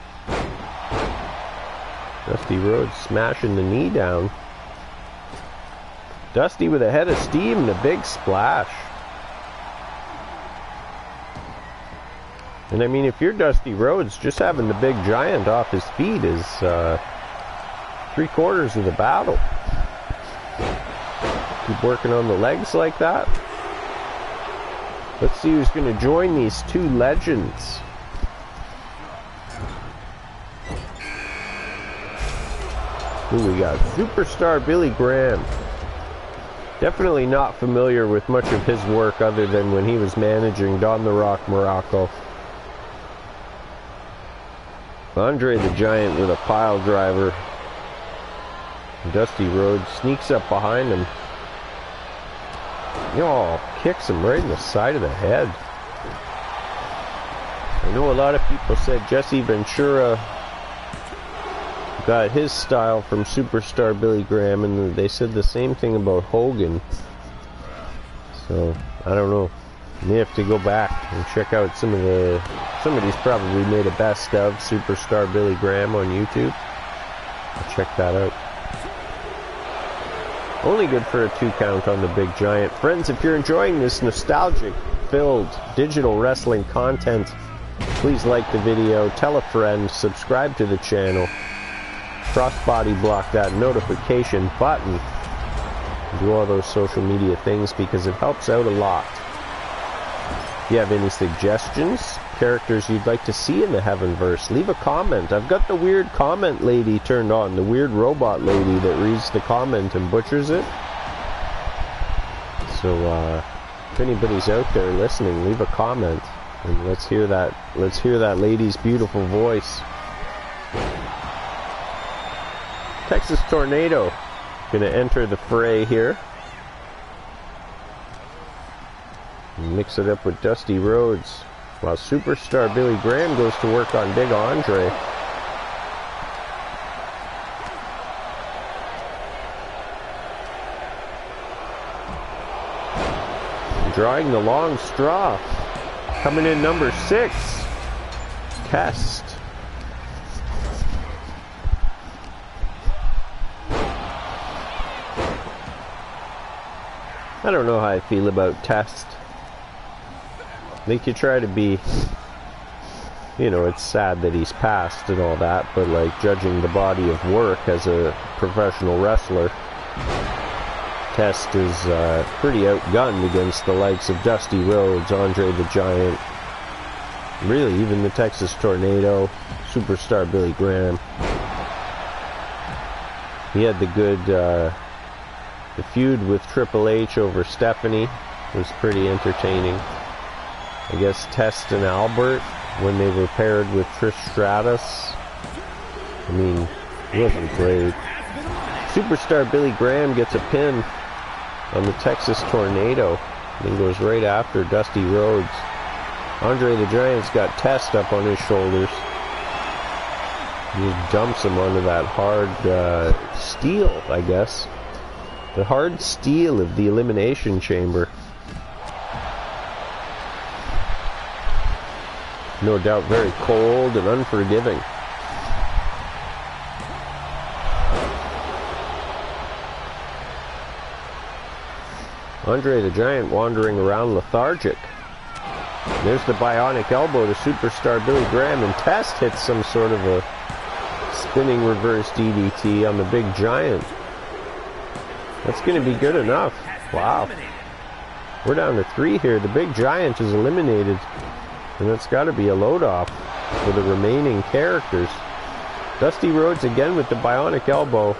Dusty Rhodes smashing the knee down. Dusty with a head of steam and a big splash. And I mean, if you're Dusty Rhodes, just having the big giant off his feet is 3/4 of the battle. Keep working on the legs like that. Let's see who's going to join these two legends. Who we got? Superstar Billy Graham. Definitely not familiar with much of his work other than when he was managing Don the Rock Morocco. Andre the Giant with a pile driver. Dusty Rhodes sneaks up behind him. Oh, kicks him right in the side of the head. I know a lot of people said Jesse Ventura got his style from Superstar Billy Graham, and they said the same thing about Hogan. So, I don't know. You may have to go back and check out somebody's probably made a best of Superstar Billy Graham on YouTube. I'll check that out. Only good for a 2 count on the big giant. Friends, if you're enjoying this nostalgic-filled digital wrestling content, please like the video, tell a friend, subscribe to the channel, cross-body block that notification button, do all those social media things because it helps out a lot. If you have any suggestions, characters you'd like to see in the Heavenverse, leave a comment. I've got the weird comment lady turned on, the weird robot lady that reads the comment and butchers it. So if anybody's out there listening, leave a comment and let's hear that lady's beautiful voice. Texas Tornado gonna enter the fray here. Mix it up with Dusty Rhodes while Superstar Billy Graham goes to work on Big Andre. Drawing the long straw. Coming in number 6. Test. I don't know how I feel about Test. They could try to be, you know, it's sad that he's passed and all that, but like judging the body of work as a professional wrestler, Test is pretty outgunned against the likes of Dusty Rhodes, Andre the Giant, really even the Texas Tornado, Superstar Billy Graham. He had the good, the feud with Triple H over Stephanie was pretty entertaining. I guess Test and Albert, when they were paired with Trish Stratus, I mean, it wasn't great. Superstar Billy Graham gets a pin on the Texas Tornado, then goes right after Dusty Rhodes. Andre the Giant's got Test up on his shoulders. He just dumps him onto that hard steel, I guess. The hard steel of the Elimination Chamber. No doubt very cold and unforgiving. Andre the Giant wandering around lethargic. There's the bionic elbow to Superstar Billy Graham, and Test hits some sort of a spinning reverse DDT on the big giant. That's going to be good enough. Wow. We're down to 3 here. The big giant is eliminated. And that's got to be a load-off for the remaining characters. Dusty Rhodes again with the bionic elbow.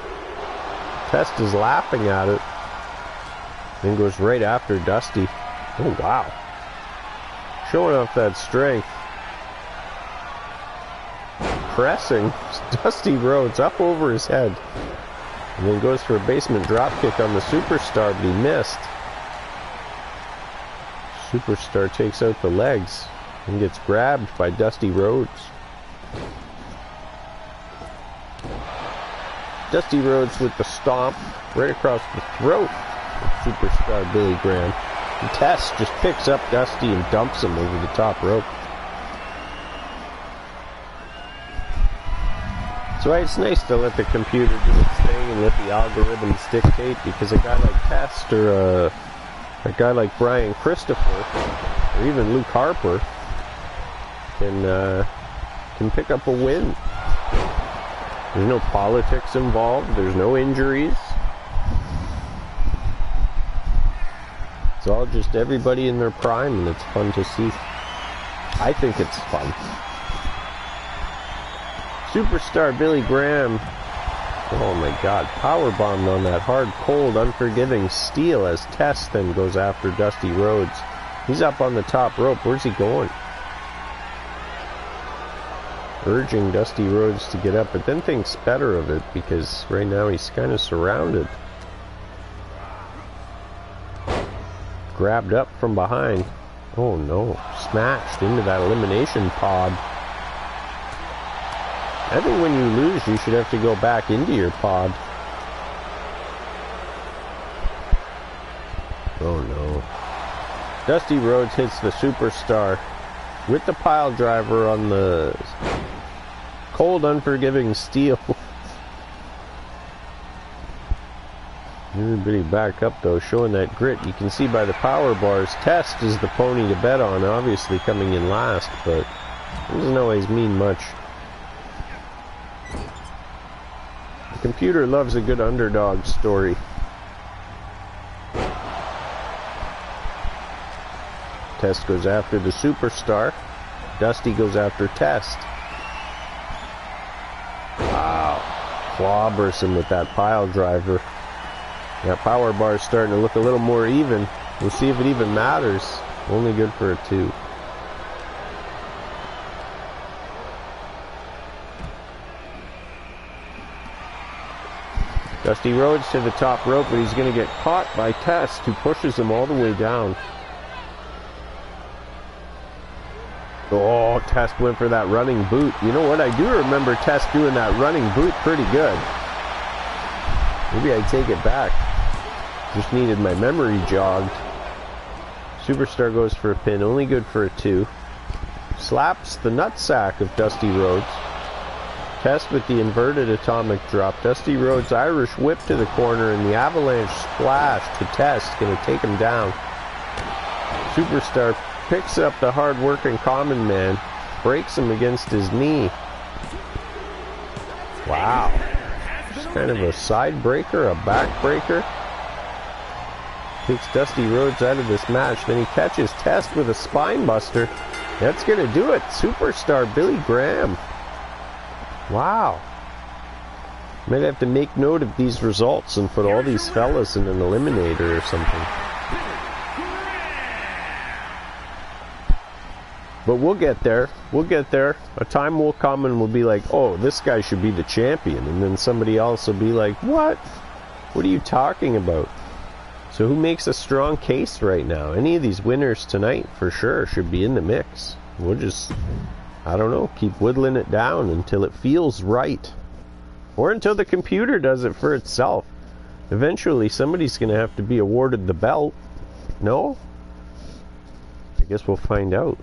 Test is laughing at it. Then goes right after Dusty. Oh, wow. Showing off that strength. Pressing Dusty Rhodes up over his head. And then goes for a basement dropkick on the Superstar, but he missed. Superstar takes out the legs and gets grabbed by Dusty Rhodes. Dusty Rhodes with the stomp right across the throat of Superstar Billy Graham. And Test just picks up Dusty and dumps him over the top rope. That's why it's nice to let the computer do its thing and let the algorithms dictate, because a guy like Test or a guy like Brian Christopher or even Luke Harper can pick up a win. There's no politics involved. There's no injuries. It's all just everybody in their prime, and it's fun to see. I think it's fun. Superstar Billy Graham. Oh my God. Powerbombed on that hard, cold, unforgiving steel as Test then goes after Dusty Rhodes. He's up on the top rope. Where's he going? Urging Dusty Rhodes to get up, but then thinks better of it because right now he's kind of surrounded. Grabbed up from behind. Oh no. Smashed into that elimination pod. I think when you lose, you should have to go back into your pod. Oh no. Dusty Rhodes hits the Superstar with the pile driver on the cold, unforgiving steel. Everybody back up though, showing that grit. You can see by the power bars, Test is the pony to bet on, obviously coming in last, but it doesn't always mean much. The computer loves a good underdog story. Test goes after the Superstar. Dusty goes after Test. Wow. Clobbers him with that pile driver. That power bar is starting to look a little more even. We'll see if it even matters. Only good for a 2. Dusty Rhodes to the top rope, but he's going to get caught by Test, who pushes him all the way down. Oh, Test went for that running boot. You know what? I do remember Test doing that running boot pretty good. Maybe I take it back. Just needed my memory jogged. Superstar goes for a pin, only good for a 2. Slaps the nutsack of Dusty Rhodes. Test with the inverted atomic drop. Dusty Rhodes Irish whip to the corner, and the avalanche splash to Test, gonna take him down. Superstar picks up the hard-working common man, breaks him against his knee. Wow. Just kind of a side breaker, a back breaker. Takes Dusty Rhodes out of this match. Then he catches Test with a spine buster. That's going to do it. Superstar Billy Graham. Wow. Might have to make note of these results and put all these fellas in an eliminator or something. But we'll get there. We'll get there. A time will come and we'll be like, oh, this guy should be the champion. And then somebody else will be like, what? What are you talking about? So who makes a strong case right now? Any of these winners tonight, for sure, should be in the mix. We'll just, I don't know, keep whittling it down until it feels right. Or until the computer does it for itself. Eventually, somebody's going to have to be awarded the belt. No? I guess we'll find out.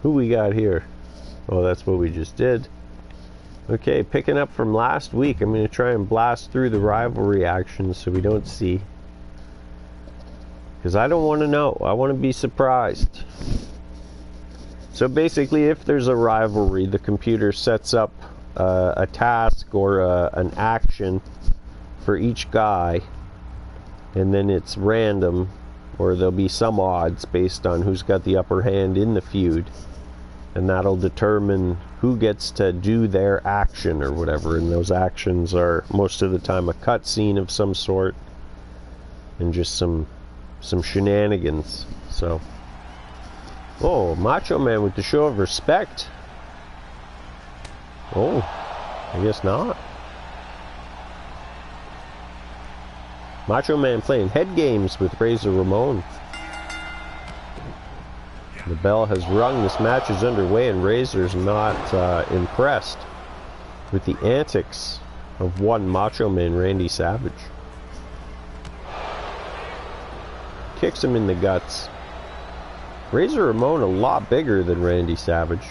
Who we got here? Oh, that's what we just did. Okay, picking up from last week, I'm going to try and blast through the rivalry actions so we don't see. Because I don't want to know. I want to be surprised. So basically, if there's a rivalry, the computer sets up a task or an action for each guy, and then it's random, or there'll be some odds based on who's got the upper hand in the feud, and that'll determine who gets to do their action or whatever. And those actions are most of the time a cutscene of some sort and just some shenanigans. So, oh, Macho Man with the show of respect. Oh, I guess not. Macho Man playing head games with Razor Ramon. The bell has rung. This match is underway, and Razor's not impressed with the antics of one Macho Man, Randy Savage. Kicks him in the guts. Razor Ramon a lot bigger than Randy Savage.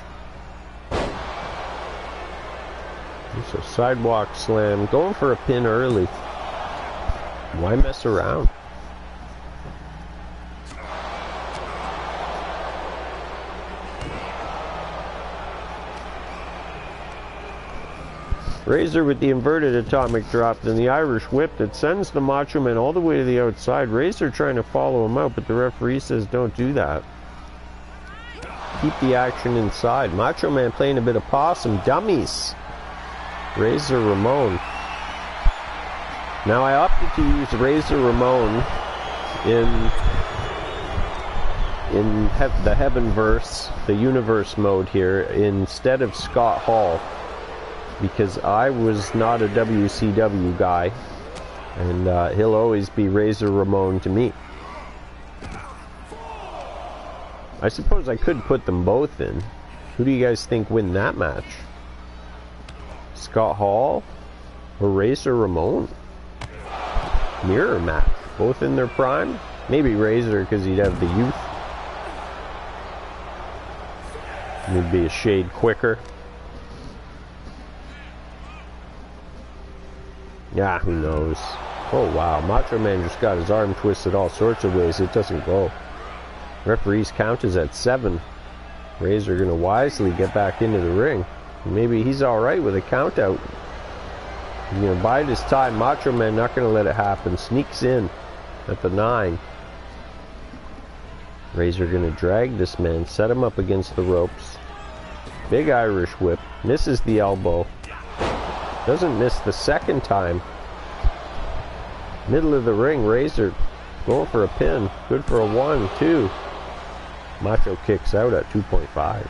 So sidewalk slam, going for a pin early. Why mess around? Razor with the inverted atomic drop, then the Irish whip that sends the Macho Man all the way to the outside. Razor trying to follow him out, but the referee says don't do that. Keep the action inside. Macho Man playing a bit of possum. Dummies. Razor Ramon. Now I opted to use Razor Ramon in the Heavenverse, the universe mode here, instead of Scott Hall, because I was not a WCW guy, and he'll always be Razor Ramon to me. I suppose I could put them both in. Who do you guys think win that match? Scott Hall or Razor Ramon? Mirror match. Both in their prime? Maybe Razor because he'd have the youth. He'd be a shade quicker. Yeah, who knows? Oh wow, Macho Man just got his arm twisted all sorts of ways. It doesn't go. Referee's count is at 7. Razor gonna wisely get back into the ring. Maybe he's alright with a count out. He's gonna bide his time. Macho Man not gonna let it happen. Sneaks in at the 9. Razor gonna drag this man, set him up against the ropes. Big Irish whip. Misses the elbow. Doesn't miss the second time. Middle of the ring, Razor going for a pin. Good for a 1, 2. Macho kicks out at 2.5.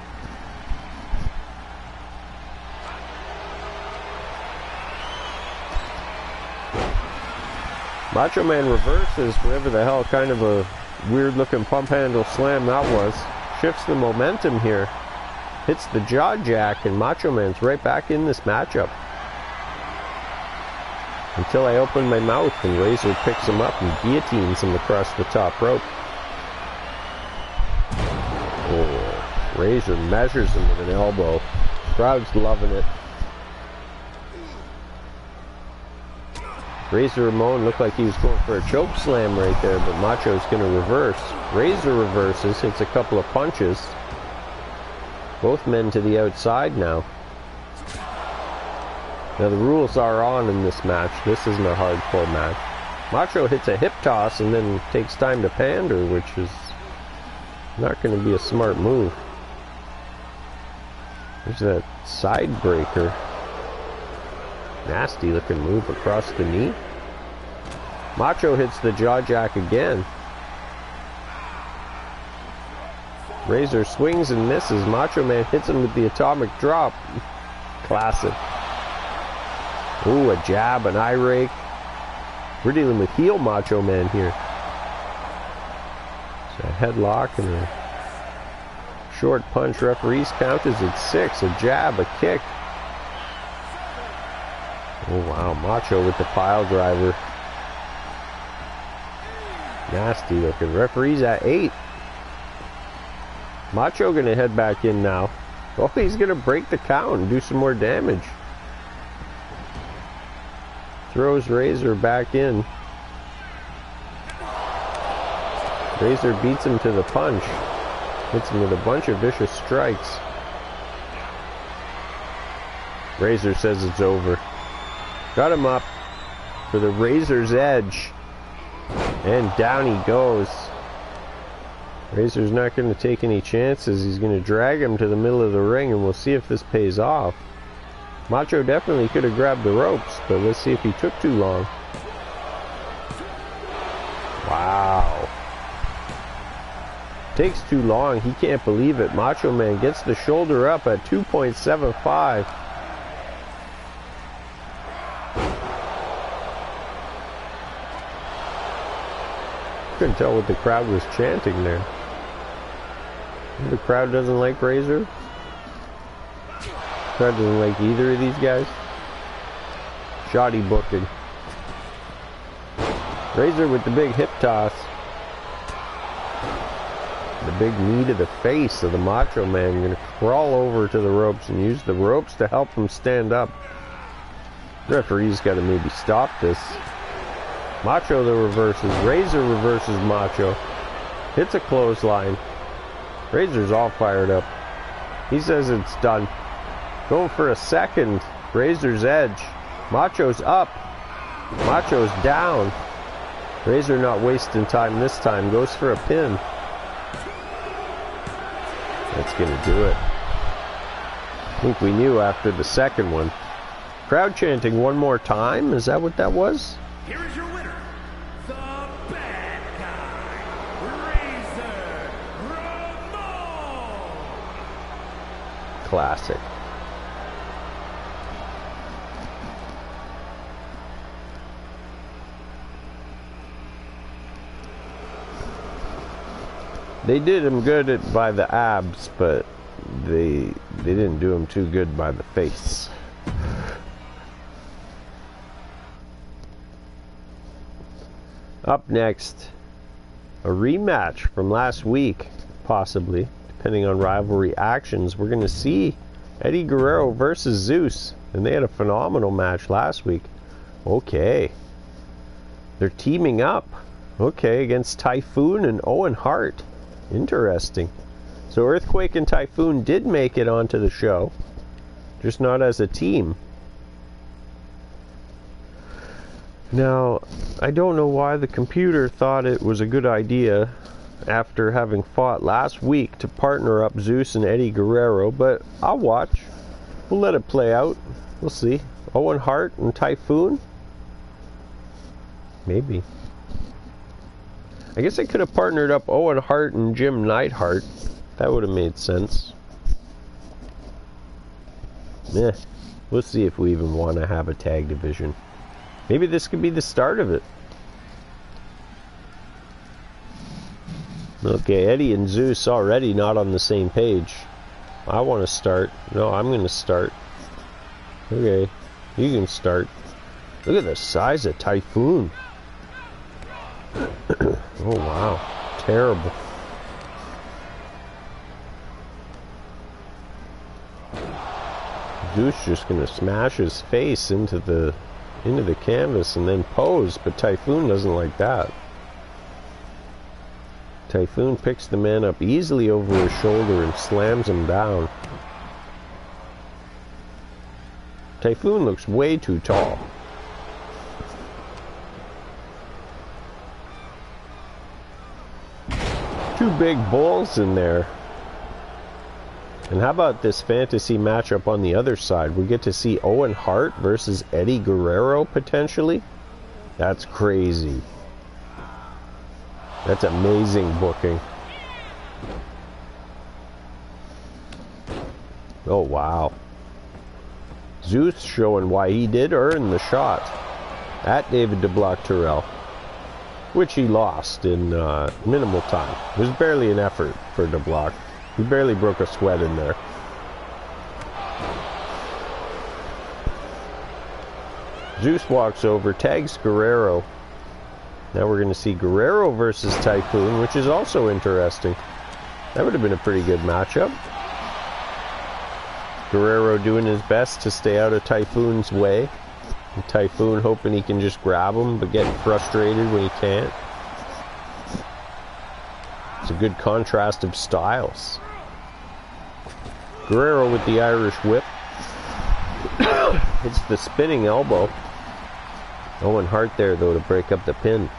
Macho Man reverses whatever the hell kind of a weird looking pump handle slam that was. Shifts the momentum here. Hits the jaw jack, and Macho Man's right back in this matchup. Until I open my mouth and Razor picks him up and guillotines him across the top rope. Oh, Razor measures him with an elbow. Crowd's loving it. Razor Ramon looked like he was going for a choke slam right there, but Macho's going to reverse. Razor reverses, hits a couple of punches. Both men to the outside now. Now the rules are on in this match. This isn't a hardcore match. Macho hits a hip toss and then takes time to pander, which is not going to be a smart move. There's that side breaker. Nasty looking move across the knee. Macho hits the jaw jack again. Razor swings and misses. Macho Man hits him with the atomic drop. Classic. Ooh, a jab, an eye rake. We're dealing with heel Macho Man here. So a headlock and a short punch. Referee's count is at 6. A jab, a kick. Oh wow, Macho with the pile driver. Nasty looking. Referee's at 8. Macho gonna head back in now. Oh, he's gonna break the count and do some more damage. Throws Razor back in. Razor beats him to the punch. Hits him with a bunch of vicious strikes. Razor says it's over. Got him up for the Razor's Edge. And down he goes. Razor's not going to take any chances. He's going to drag him to the middle of the ring, and we'll see if this pays off. Macho definitely could have grabbed the ropes, but let's see if he took too long. Wow. Takes too long. He can't believe it. Macho Man gets the shoulder up at 2.75. Couldn't tell what the crowd was chanting there. The crowd doesn't like Razor. The crowd doesn't like either of these guys. Shoddy booking. Razor with the big hip toss. The big knee to the face of the Macho Man. Gonna crawl over to the ropes and use the ropes to help him stand up. Referee's got to maybe stop this. Macho the reverses. Razor reverses Macho. Hits a clothesline. Razor's all fired up. He says it's done. Going for a second. Razor's edge. Macho's up. Macho's down. Razor not wasting time this time. Goes for a pin. That's going to do it. I think we knew after the second one. Crowd chanting one more time. Is that what that was? Here is your winner, the bad guy, Razor Ramon. Classic. They did him good by the abs, but they didn't do him too good by the face. Up next, a rematch from last week, possibly, depending on rivalry actions. We're going to see Eddie Guerrero versus Zeus, and they had a phenomenal match last week. Okay. They're teaming up. Okay, against Typhoon and Owen Hart. Interesting. So Earthquake and Typhoon did make it onto the show, just not as a team. Now, I don't know why the computer thought it was a good idea after having fought last week to partner up Zeus and Eddie Guerrero, but I'll watch. We'll let it play out. We'll see. Owen Hart and Typhoon? Maybe. I guess I could have partnered up Owen Hart and Jim Neidhart. That would have made sense. Yeah, we'll see if we even want to have a tag division. Maybe this could be the start of it. Okay, Eddie and Zeus already not on the same page. I want to start. No, I'm going to start. Okay, you can start. Look at the size of Typhoon. Oh wow, terrible. Zeus just gonna smash his face into the canvas and then pose, but Typhoon doesn't like that. Typhoon picks the man up easily over his shoulder and slams him down. Typhoon looks way too tall. Two big bulls in there. And how about this fantasy matchup on the other side? We get to see Owen Hart versus Eddie Guerrero potentially. That's crazy. That's amazing booking. Oh wow. Zeus showing why he did earn the shot at David DeBlock Terrell, which he lost in minimal time. It was barely an effort for DeBlock. He barely broke a sweat in there. Zeus walks over, tags Guerrero. Now we're going to see Guerrero versus Typhoon, which is also interesting. That would have been a pretty good matchup. Guerrero doing his best to stay out of Typhoon's way. And Typhoon hoping he can just grab him, but getting frustrated when he can't. It's a good contrast of styles. Guerrero with the Irish whip. Hits the spinning elbow. Owen Hart there, though, to break up the pin.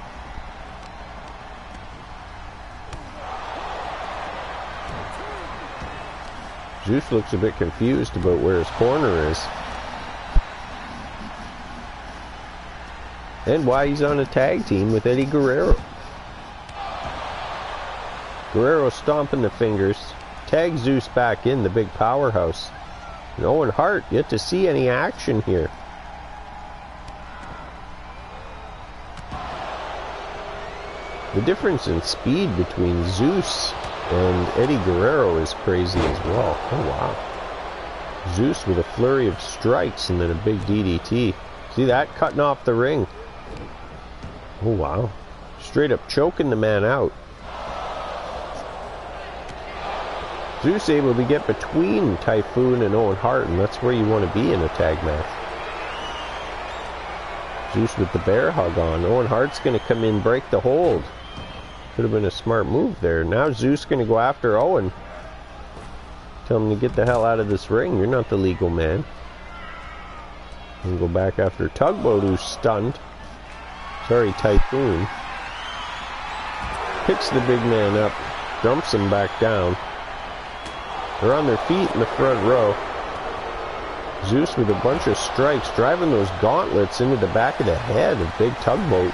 Zeus looks a bit confused about where his corner is. And why he's on a tag team with Eddie Guerrero. Guerrero stomping the fingers. Tags Zeus back in, the big powerhouse. And Owen Hart, yet to see any action here. The difference in speed between Zeus and Eddie Guerrero is crazy as well. Oh wow. Zeus with a flurry of strikes and then a big DDT. See that? Cutting off the ring. Oh wow. Straight up choking the man out. Zeus able to get between Typhoon and Owen Hart, and that's where you want to be in a tag match. Zeus with the bear hug on. Owen Hart's going to come in, break the hold. Could have been a smart move there. Now Zeus going to go after Owen. Tell him to get the hell out of this ring. You're not the legal man. And go back after Tugboat, who's stunned. Sorry, Typhoon. Picks the big man up. Dumps him back down. They're on their feet in the front row. Zeus with a bunch of strikes, driving those gauntlets into the back of the head of Big Tugboat.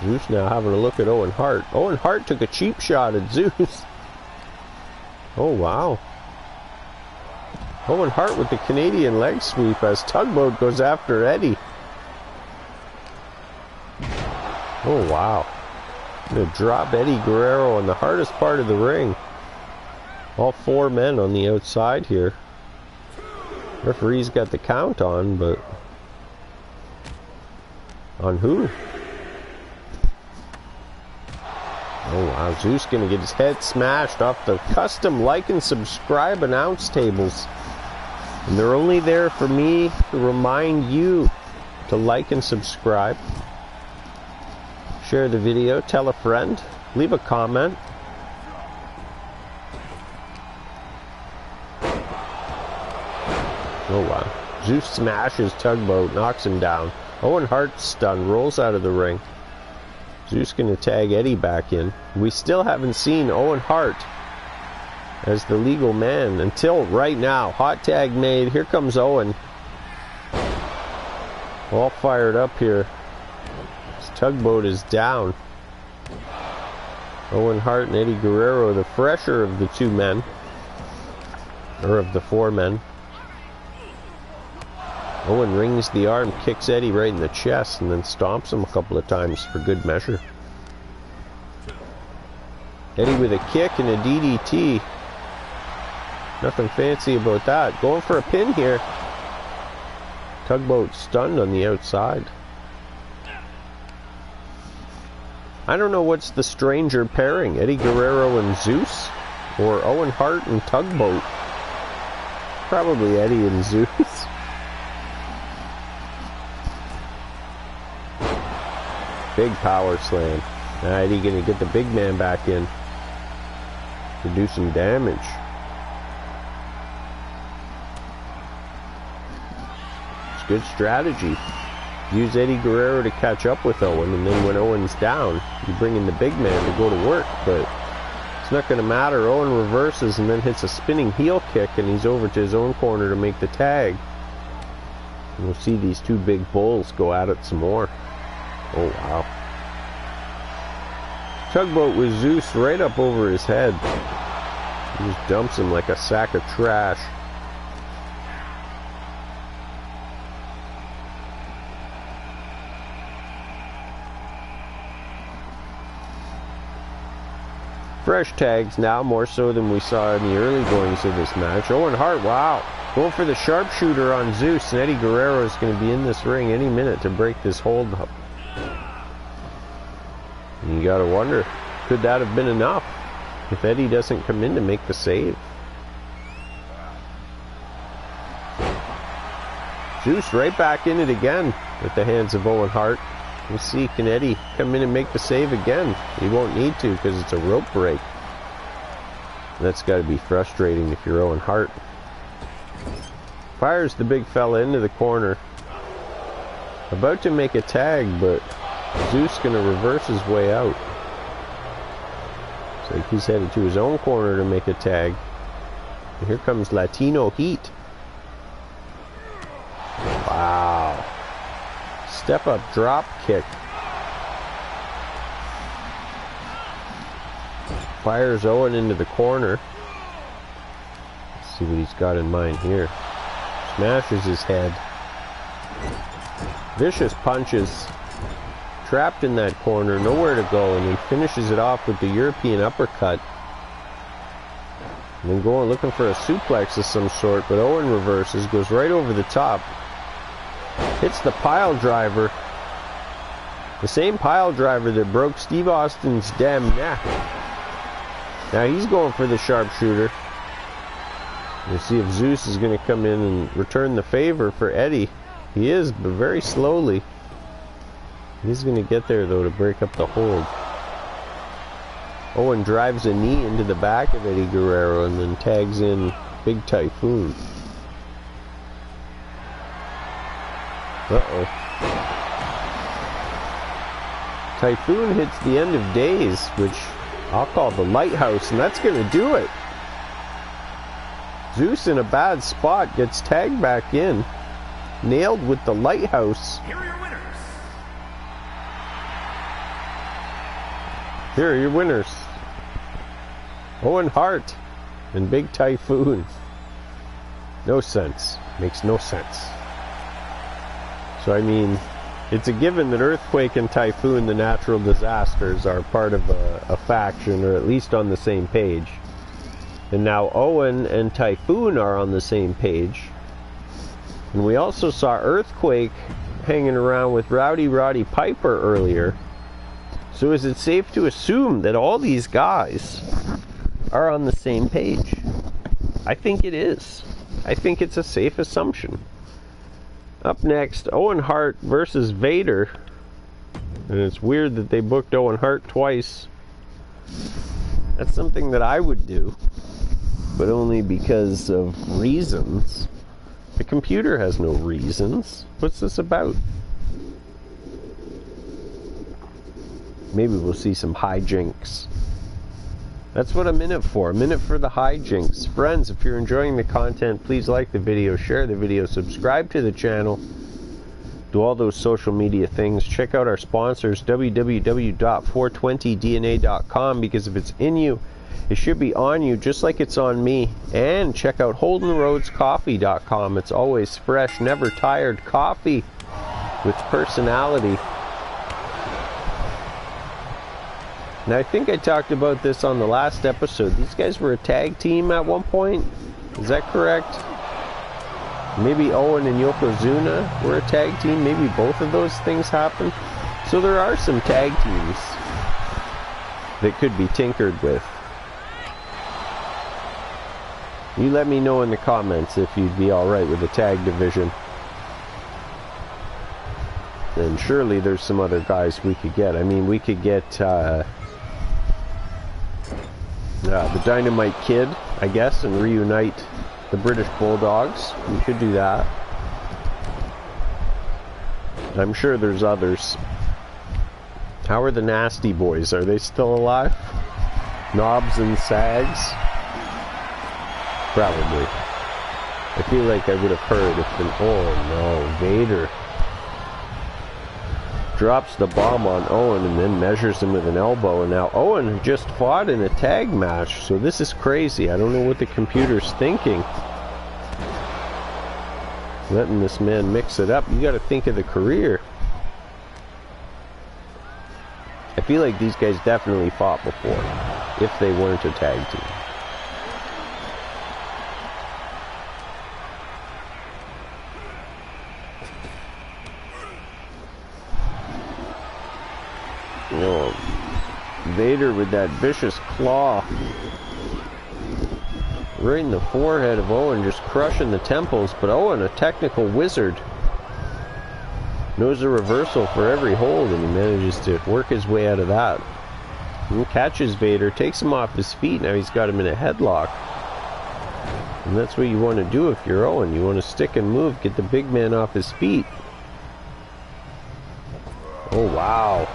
Zeus now having a look at Owen Hart. Owen Hart took a cheap shot at Zeus. Oh, wow. Owen Hart with the Canadian leg sweep as Tugboat goes after Eddie. Oh, wow. Gonna drop Eddie Guerrero on the hardest part of the ring. All four men on the outside here. Referee's got the count on, but... on who? Oh wow, Zeus gonna get his head smashed off the custom like and subscribe announce tables. And they're only there for me to remind you to like and subscribe. Share the video, tell a friend, leave a comment. Oh wow. Zeus smashes Tugboat, knocks him down. Owen Hart stunned, rolls out of the ring. Zeus gonna tag Eddie back in. We still haven't seen Owen Hart as the legal man until right now. Hot tag made. Here comes Owen. All fired up here. This Tugboat is down. Owen Hart and Eddie Guerrero, the fresher of the two men. Or of the four men. Owen rings the arm, kicks Eddie right in the chest, and then stomps him a couple of times for good measure. Eddie with a kick and a DDT. Nothing fancy about that. Going for a pin here. Tugboat stunned on the outside. I don't know what's the stranger pairing, Eddie Guerrero and Zeus, or Owen Hart and Tugboat. Probably Eddie and Zeus. Big power slam. Now Eddie gonna get the big man back in to do some damage. It's good strategy. Use Eddie Guerrero to catch up with Owen, and then when Owen's down, you bring in the big man to go to work, but it's not gonna matter. Owen reverses and then hits a spinning heel kick, and he's over to his own corner to make the tag. And we'll see these two big bulls go at it some more. Oh wow. Tugboat with Zeus right up over his head. He just dumps him like a sack of trash. Fresh tags now, more so than we saw in the early goings of this match. Owen Hart, wow. Going for the sharpshooter on Zeus, and Eddie Guerrero is going to be in this ring any minute to break this hold up. And you gotta wonder, could that have been enough if Eddie doesn't come in to make the save? Zeus right back in it again at the hands of Owen Hart. We'll see, can Eddie come in and make the save again? He won't need to because it's a rope break. That's got to be frustrating if you're Owen Hart. Fires the big fella into the corner. About to make a tag, but Zeus gonna reverse his way out. It's like he's headed to his own corner to make a tag. And here comes Latino Heat. Wow. Step up drop kick. Fires Owen into the corner. Let's see what he's got in mind here. Smashes his head. Vicious punches. Trapped in that corner, nowhere to go, and he finishes it off with the European uppercut. And then going looking for a suplex of some sort, but Owen reverses, goes right over the top. Hits the pile driver. The same pile driver that broke Steve Austin's damn neck. Now he's going for the sharpshooter. We'll see if Zeus is going to come in and return the favor for Eddie. He is, but very slowly. He's going to get there, though, to break up the hold. Owen drives a knee into the back of Eddie Guerrero and then tags in Big Typhoon. Uh-oh. Typhoon hits the end of days, which I'll call the lighthouse, and that's going to do it. Zeus in a bad spot gets tagged back in. Nailed with the lighthouse. Here are your winners. Here are your winners. Owen Hart and Big Typhoon. No sense. Makes no sense. So, I mean, it's a given that Earthquake and Typhoon, the natural disasters, are part of a faction, or at least on the same page. And now Owen and Typhoon are on the same page. And we also saw Earthquake hanging around with Rowdy Roddy Piper earlier. So is it safe to assume that all these guys are on the same page? I think it is. I think it's a safe assumption. Up next, Owen Hart versus Vader. And it's weird that they booked Owen Hart twice. That's something that I would do, but only because of reasons. The computer has no reasons. What's this about? Maybe we'll see some hijinks. That's what I'm in it for. I'm in it for the hijinks. Friends, if you're enjoying the content, please like the video, share the video, subscribe to the channel, do all those social media things. Check out our sponsors, www.420dna.com, because if it's in you, it should be on you, just like it's on me. And check out HoldenRoadsCoffee.com. It's always fresh, never tired coffee with personality. Now, I think I talked about this on the last episode. These guys were a tag team at one point. Is that correct? Maybe Owen and Yokozuna were a tag team. Maybe both of those things happened. So there are some tag teams that could be tinkered with. You let me know in the comments if you'd be alright with the tag division. And surely there's some other guys we could get. I mean, we could get the Dynamite Kid, I guess, and reunite the British Bulldogs. We could do that. I'm sure there's others. How are the Nasty Boys? Are they still alive? Knobs and Sags? Probably. I feel like I would have heard if an... Oh no, Vader drops the bomb on Owen and then measures him with an elbow. And now Owen just fought in a tag match, so this is crazy. I don't know what the computer's thinking. Letting this man mix it up. You got to think of the career. I feel like these guys definitely fought before, if they weren't a tag team. You know, Vader with that vicious claw right in the forehead of Owen, just crushing the temples. But Owen, a technical wizard, knows a reversal for every hold, and he manages to work his way out of that. He catches Vader, takes him off his feet. Now he's got him in a headlock. And that's what you want to do if you're Owen. You want to stick and move, get the big man off his feet. Oh, wow.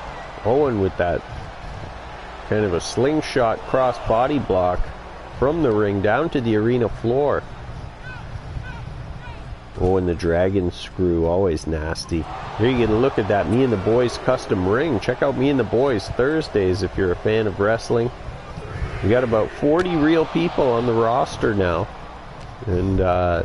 Owen with that kind of a slingshot cross body block from the ring down to the arena floor. Oh, and the dragon screw, always nasty. Here you get a look at that Me and the Boys custom ring. Check out Me and the Boys Thursdays if you're a fan of wrestling. We got about 40 real people on the roster now, and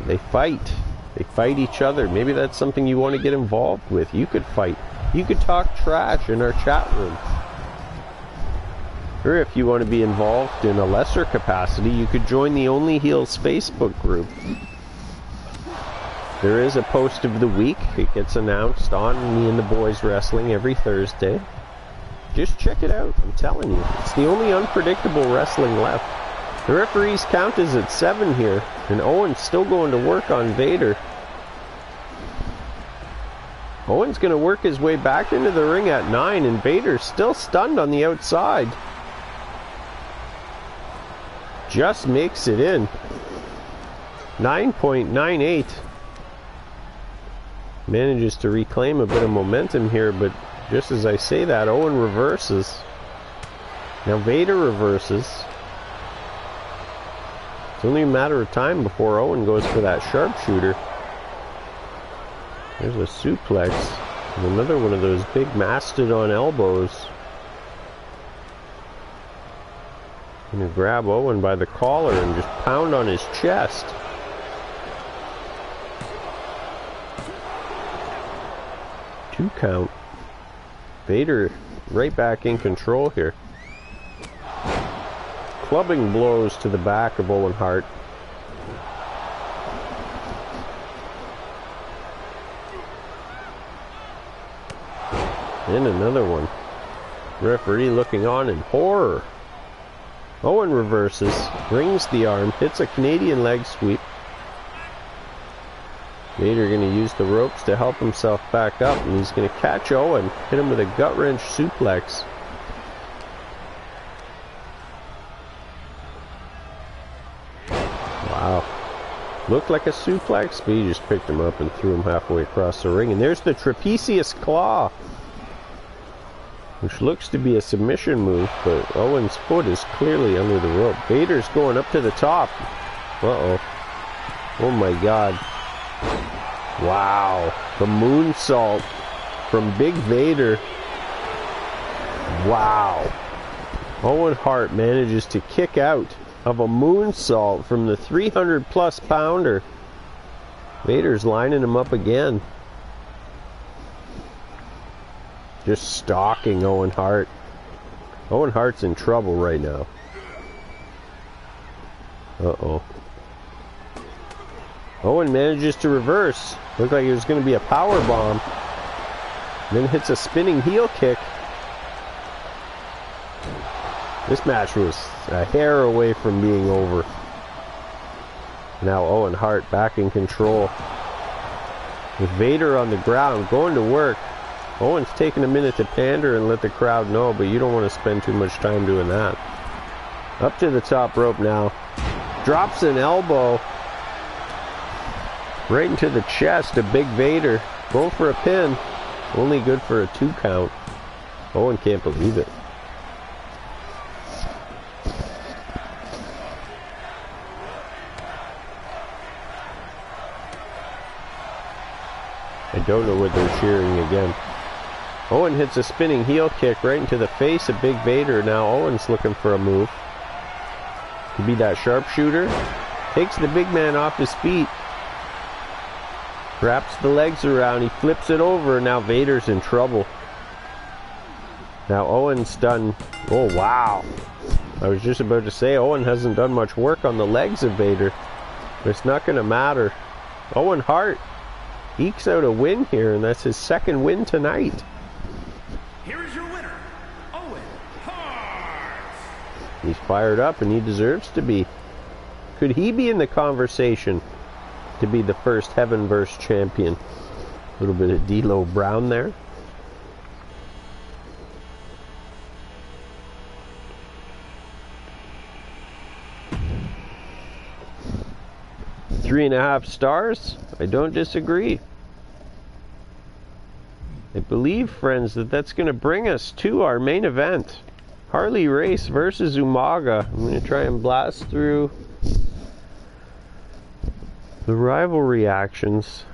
they fight. They fight each other. Maybe that's something you want to get involved with. You could fight. You could talk trash in our chat room. Or if you want to be involved in a lesser capacity, you could join the Only Heels Facebook group. There is a post of the week. It gets announced on Me and the Boys Wrestling every Thursday. Just check it out. I'm telling you. It's the only unpredictable wrestling left. The referee's count is at 7 here, and Owen's still going to work on Vader. Owen's going to work his way back into the ring at 9, and Vader's still stunned on the outside. Just makes it in. 9.98. Manages to reclaim a bit of momentum here, but just as I say that, Owen reverses. Now Vader reverses. It's only a matter of time before Owen goes for that sharpshooter. There's a suplex. And another one of those big mastodon elbows. Gonna grab Owen by the collar and just pound on his chest. Two count. Vader right back in control here. Clubbing blows to the back of Owen Hart. And another one. Referee looking on in horror. Owen reverses, rings the arm, hits a Canadian leg sweep. Vader going to use the ropes to help himself back up, and he's going to catch Owen, hit him with a gut wrench suplex. Wow. Looked like a suplex, but he just picked him up and threw him halfway across the ring. And there's the trapezius claw, which looks to be a submission move, but Owen's foot is clearly under the rope. Vader's going up to the top. Uh-oh. Oh my God. Wow. The moonsault from Big Vader. Wow. Owen Hart manages to kick out of a moonsault from the 300-plus pounder. Vader's lining him up again. Just stalking Owen Hart. Owen Hart's in trouble right now. Uh-oh. Owen manages to reverse. Looked like it was going to be a power bomb. Then hits a spinning heel kick. This match was a hair away from being over. Now Owen Hart back in control. With Vader on the ground, going to work. Owen's taking a minute to pander and let the crowd know, but you don't want to spend too much time doing that. Up to the top rope now. Drops an elbow. Right into the chest of Big Vader. Going for a pin. Only good for a 2 count. Owen can't believe it. I don't know what they're cheering again. Owen hits a spinning heel kick right into the face of Big Vader. Now Owen's looking for a move. Could be that sharpshooter. Takes the big man off his feet. Wraps the legs around. He flips it over. Now Vader's in trouble. Now Owen's done. Oh, wow. I was just about to say Owen hasn't done much work on the legs of Vader. But it's not going to matter. Owen Hart ekes out a win here, and that's his 2nd win tonight. Here is your winner, Owen Hart. He's fired up, and he deserves to be. Could he be in the conversation to be the first Heavenverse champion? A little bit of D'Lo Brown there. Three and a half stars? I don't disagree. I believe, friends, that that's going to bring us to our main event. Harley Race versus Umaga. I'm going to try and blast through the rivalry actions.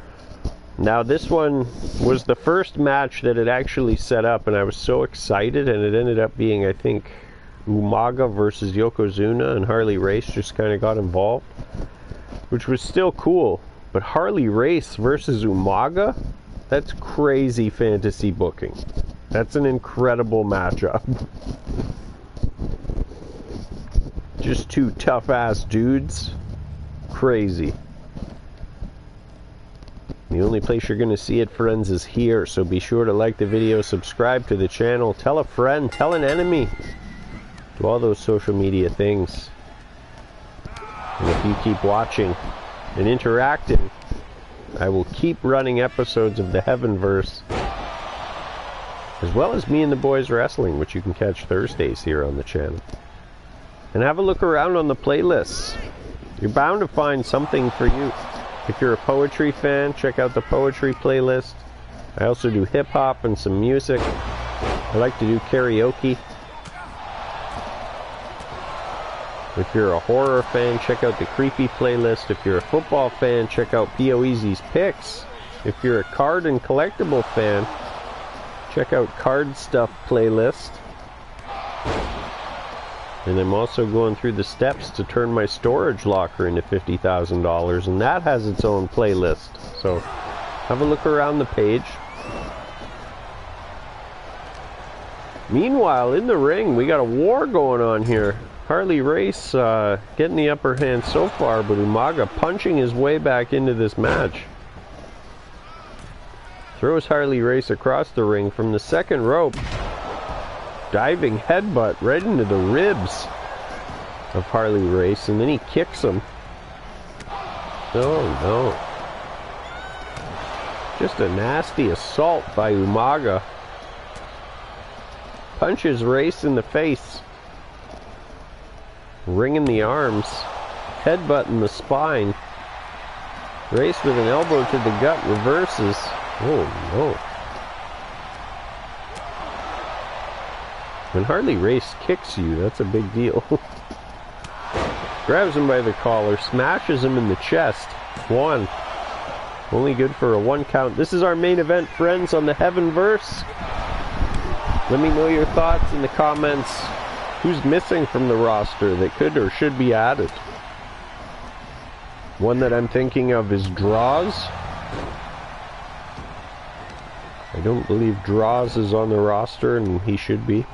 Now, this one was the first match that it actually set up, and I was so excited, and it ended up being, I think, Umaga versus Yokozuna, and Harley Race just kind of got involved, which was still cool. But Harley Race versus Umaga? That's crazy fantasy booking. That's an incredible matchup. Just two tough-ass dudes. Crazy. The only place you're going to see it, friends, is here. So be sure to like the video, subscribe to the channel, tell a friend, tell an enemy. Do all those social media things. And if you keep watching and interacting, I will keep running episodes of the Heavenverse, as well as Me and the Boys Wrestling, which you can catch Thursdays here on the channel. And have a look around on the playlists. You're bound to find something for you. If you're a poetry fan, check out the poetry playlist. I also do hip-hop and some music. I like to do karaoke. If you're a horror fan, check out the creepy playlist. If you're a football fan, check out P.O. Easy's picks. If you're a card and collectible fan, check out Card Stuff playlist. And I'm also going through the steps to turn my storage locker into $50,000, and that has its own playlist. So have a look around the page. Meanwhile, in the ring, we got a war going on here. Harley Race getting the upper hand so far, but Umaga punching his way back into this match. Throws Harley Race across the ring from the second rope. Diving headbutt right into the ribs of Harley Race, and then he kicks him. Oh no. Just a nasty assault by Umaga. Punches Race in the face. Ringing the arms. Headbutt in the spine. Race with an elbow to the gut reverses. Oh no. When Harley Race kicks you, that's a big deal. Grabs him by the collar, smashes him in the chest. One. Only good for a 1 count. This is our main event, friends, on the Heavenverse. Let me know your thoughts in the comments. Who's missing from the roster that could or should be added? One that I'm thinking of is Draws. I don't believe Draws is on the roster, and he should be.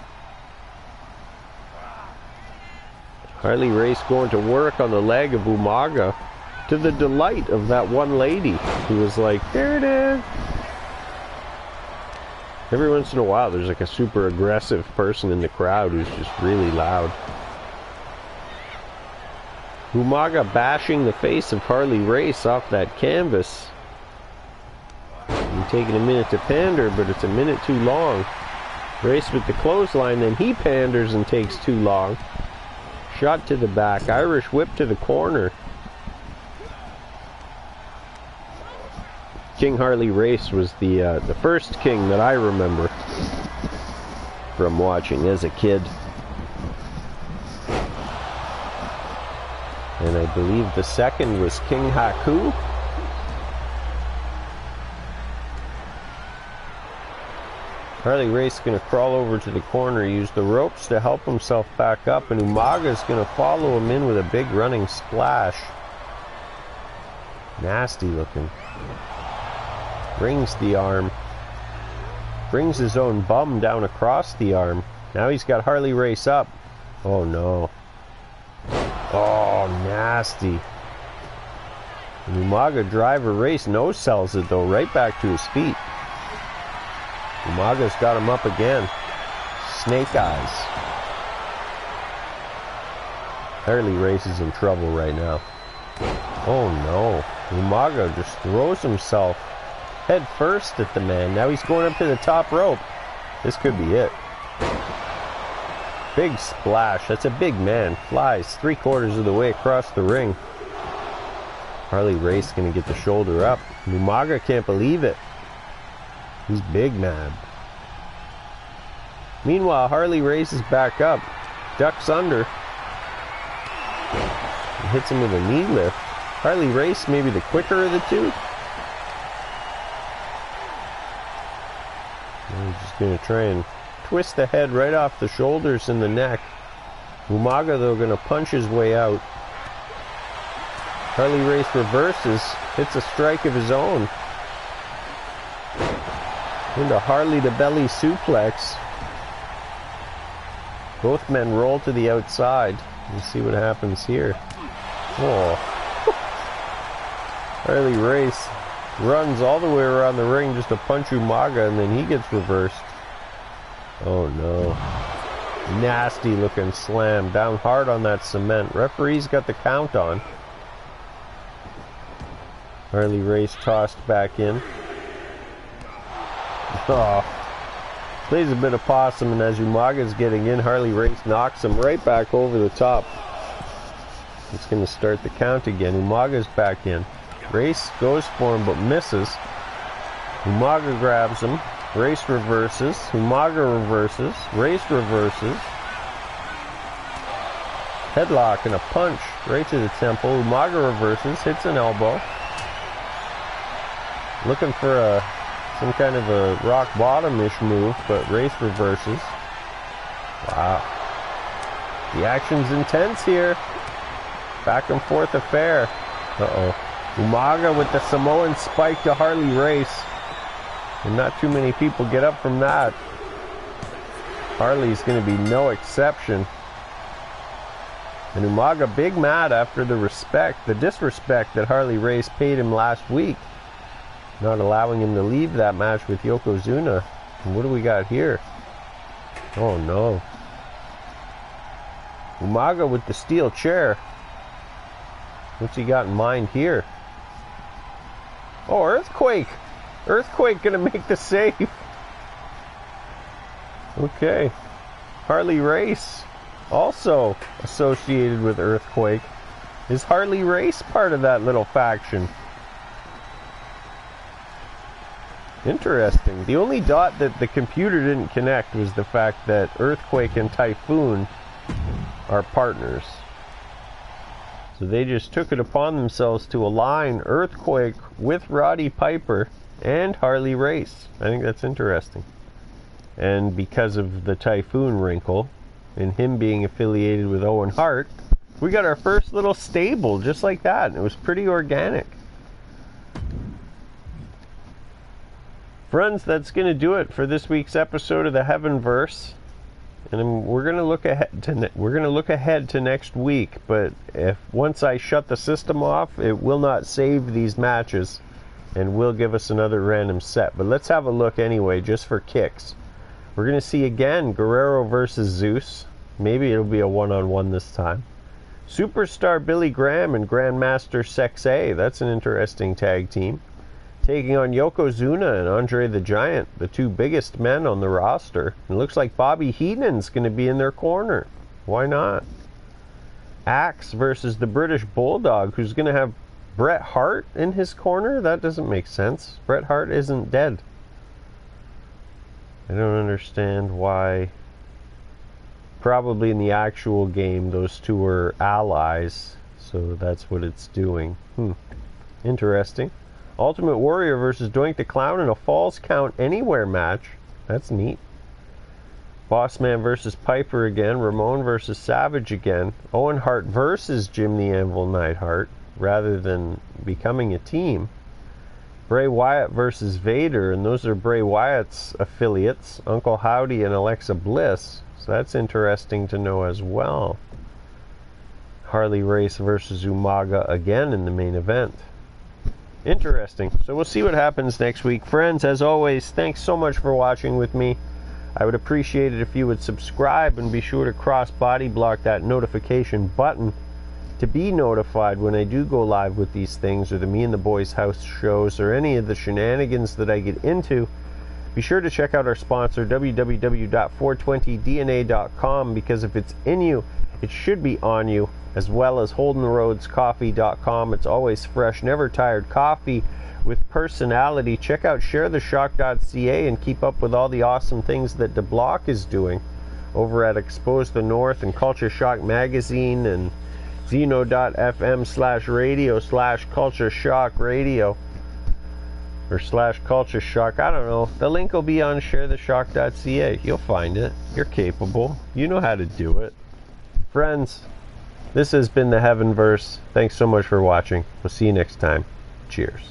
Harley Race going to work on the leg of Umaga, to the delight of that one lady who was like, there it is. Every once in a while there's like a super aggressive person in the crowd who's just really loud. Umaga bashing the face of Harley Race off that canvas. And taking a minute to pander, but it's a minute too long. Race with the clothesline, then he panders and takes too long. Shot to the back, Irish whip to the corner. King Harley Race was the first king that I remember from watching as a kid. And I believe the second was King Haku. Harley Race going to crawl over to the corner, use the ropes to help himself back up, and Umaga's going to follow him in with a big running splash. Nasty looking. Brings the arm. Brings his own bum down across the arm. Now he's got Harley Race up. Oh no. Oh, nasty. And Umaga driver Race no-sells it though, right back to his feet. Umaga's got him up again. Snake eyes. Harley Race is in trouble right now. Oh no. Umaga just throws himself head first at the man. Now he's going up to the top rope. This could be it. Big splash. That's a big man. Flies 3/4 of the way across the ring. Harley Race gonna get the shoulder up. Umaga can't believe it. He's big mad. Meanwhile, Harley Race is back up. Ducks under. And hits him with a knee lift. Harley Race maybe the quicker of the two. And he's just going to try and twist the head right off the shoulders and the neck. Umaga, though, going to punch his way out. Harley Race reverses. Hits a strike of his own. Into Harley to belly suplex. Both men roll to the outside. We'll see what happens here. Oh. Harley Race runs all the way around the ring just to punch Umaga, and then he gets reversed. Oh no. Nasty looking slam. Down hard on that cement. Referee's got the count on. Harley Race tossed back in. Oh, plays a bit of possum, and as Umaga's getting in, Harley Race knocks him right back over the top. It's going to start the count again. Umaga's back in. Race goes for him but misses. Umaga grabs him. Race reverses. Umaga reverses. Race reverses. Headlock and a punch right to the temple. Umaga reverses. Hits an elbow. Looking for some kind of a rock bottom-ish move, but Race reverses. Wow. The action's intense here. Back and forth affair. Uh-oh. Umaga with the Samoan spike to Harley Race. And not too many people get up from that. Harley's going to be no exception. And Umaga big mad after the disrespect that Harley Race paid him last week. Not allowing him to leave that match with Yokozuna. And what do we got here? Oh no. Umaga with the steel chair. What's he got in mind here? Oh, Earthquake! Earthquake gonna make the save. Okay. Harley Race, also associated with Earthquake. Is Harley Race part of that little faction? Interesting. The only dot that the computer didn't connect was the fact that Earthquake and Typhoon are partners. So they just took it upon themselves to align Earthquake with Roddy Piper and Harley Race. I think that's interesting. And because of the Typhoon wrinkle and him being affiliated with Owen Hart, we got our first little stable just like that. It was pretty organic. Friends, that's going to do it for this week's episode of the Heavenverse. And we're going to look ahead to next week, but once I shut the system off, it will not save these matches and will give us another random set. But let's have a look anyway, just for kicks. We're going to see again Guerrero versus Zeus. Maybe it'll be a one-on-one this time. Superstar Billy Graham and Grandmaster Sexay. That's an interesting tag team. Taking on Yokozuna and Andre the Giant, the two biggest men on the roster. It looks like Bobby Heenan's going to be in their corner. Why not? Axe versus the British Bulldog, who's going to have Bret Hart in his corner? That doesn't make sense. Bret Hart isn't dead. I don't understand why. Probably in the actual game, those two were allies, so that's what it's doing. Interesting. Ultimate Warrior versus Doink the Clown in a Falls Count Anywhere match. That's neat. Bossman versus Piper again. Ramon versus Savage again. Owen Hart versus Jim the Anvil Neidhart, rather than becoming a team. Bray Wyatt versus Vader, and those are Bray Wyatt's affiliates, Uncle Howdy and Alexa Bliss. So that's interesting to know as well. Harley Race versus Umaga again in the main event. Interesting. So we'll see what happens next week. Friends, as always, thanks so much for watching with me. I would appreciate it if you would subscribe and be sure to cross-body block that notification button to be notified when I do go live with these things, or the Me and the Boys House shows, or any of the shenanigans that I get into. Be sure to check out our sponsor, www.420dna.com, because if it's in you, it should be on you, as well as HoldenRoadsCoffee.com. It's always fresh, never tired coffee with personality. Check out ShareTheShock.ca and keep up with all the awesome things that DeBlock is doing over at Expose the North and Culture Shock Magazine and Zeno.fm/radio/Culture Shock Radio or /Culture Shock. I don't know. The link will be on ShareTheShock.ca. You'll find it. You're capable. You know how to do it. Friends, this has been the Heavenverse. Thanks so much for watching. We'll see you next time. Cheers.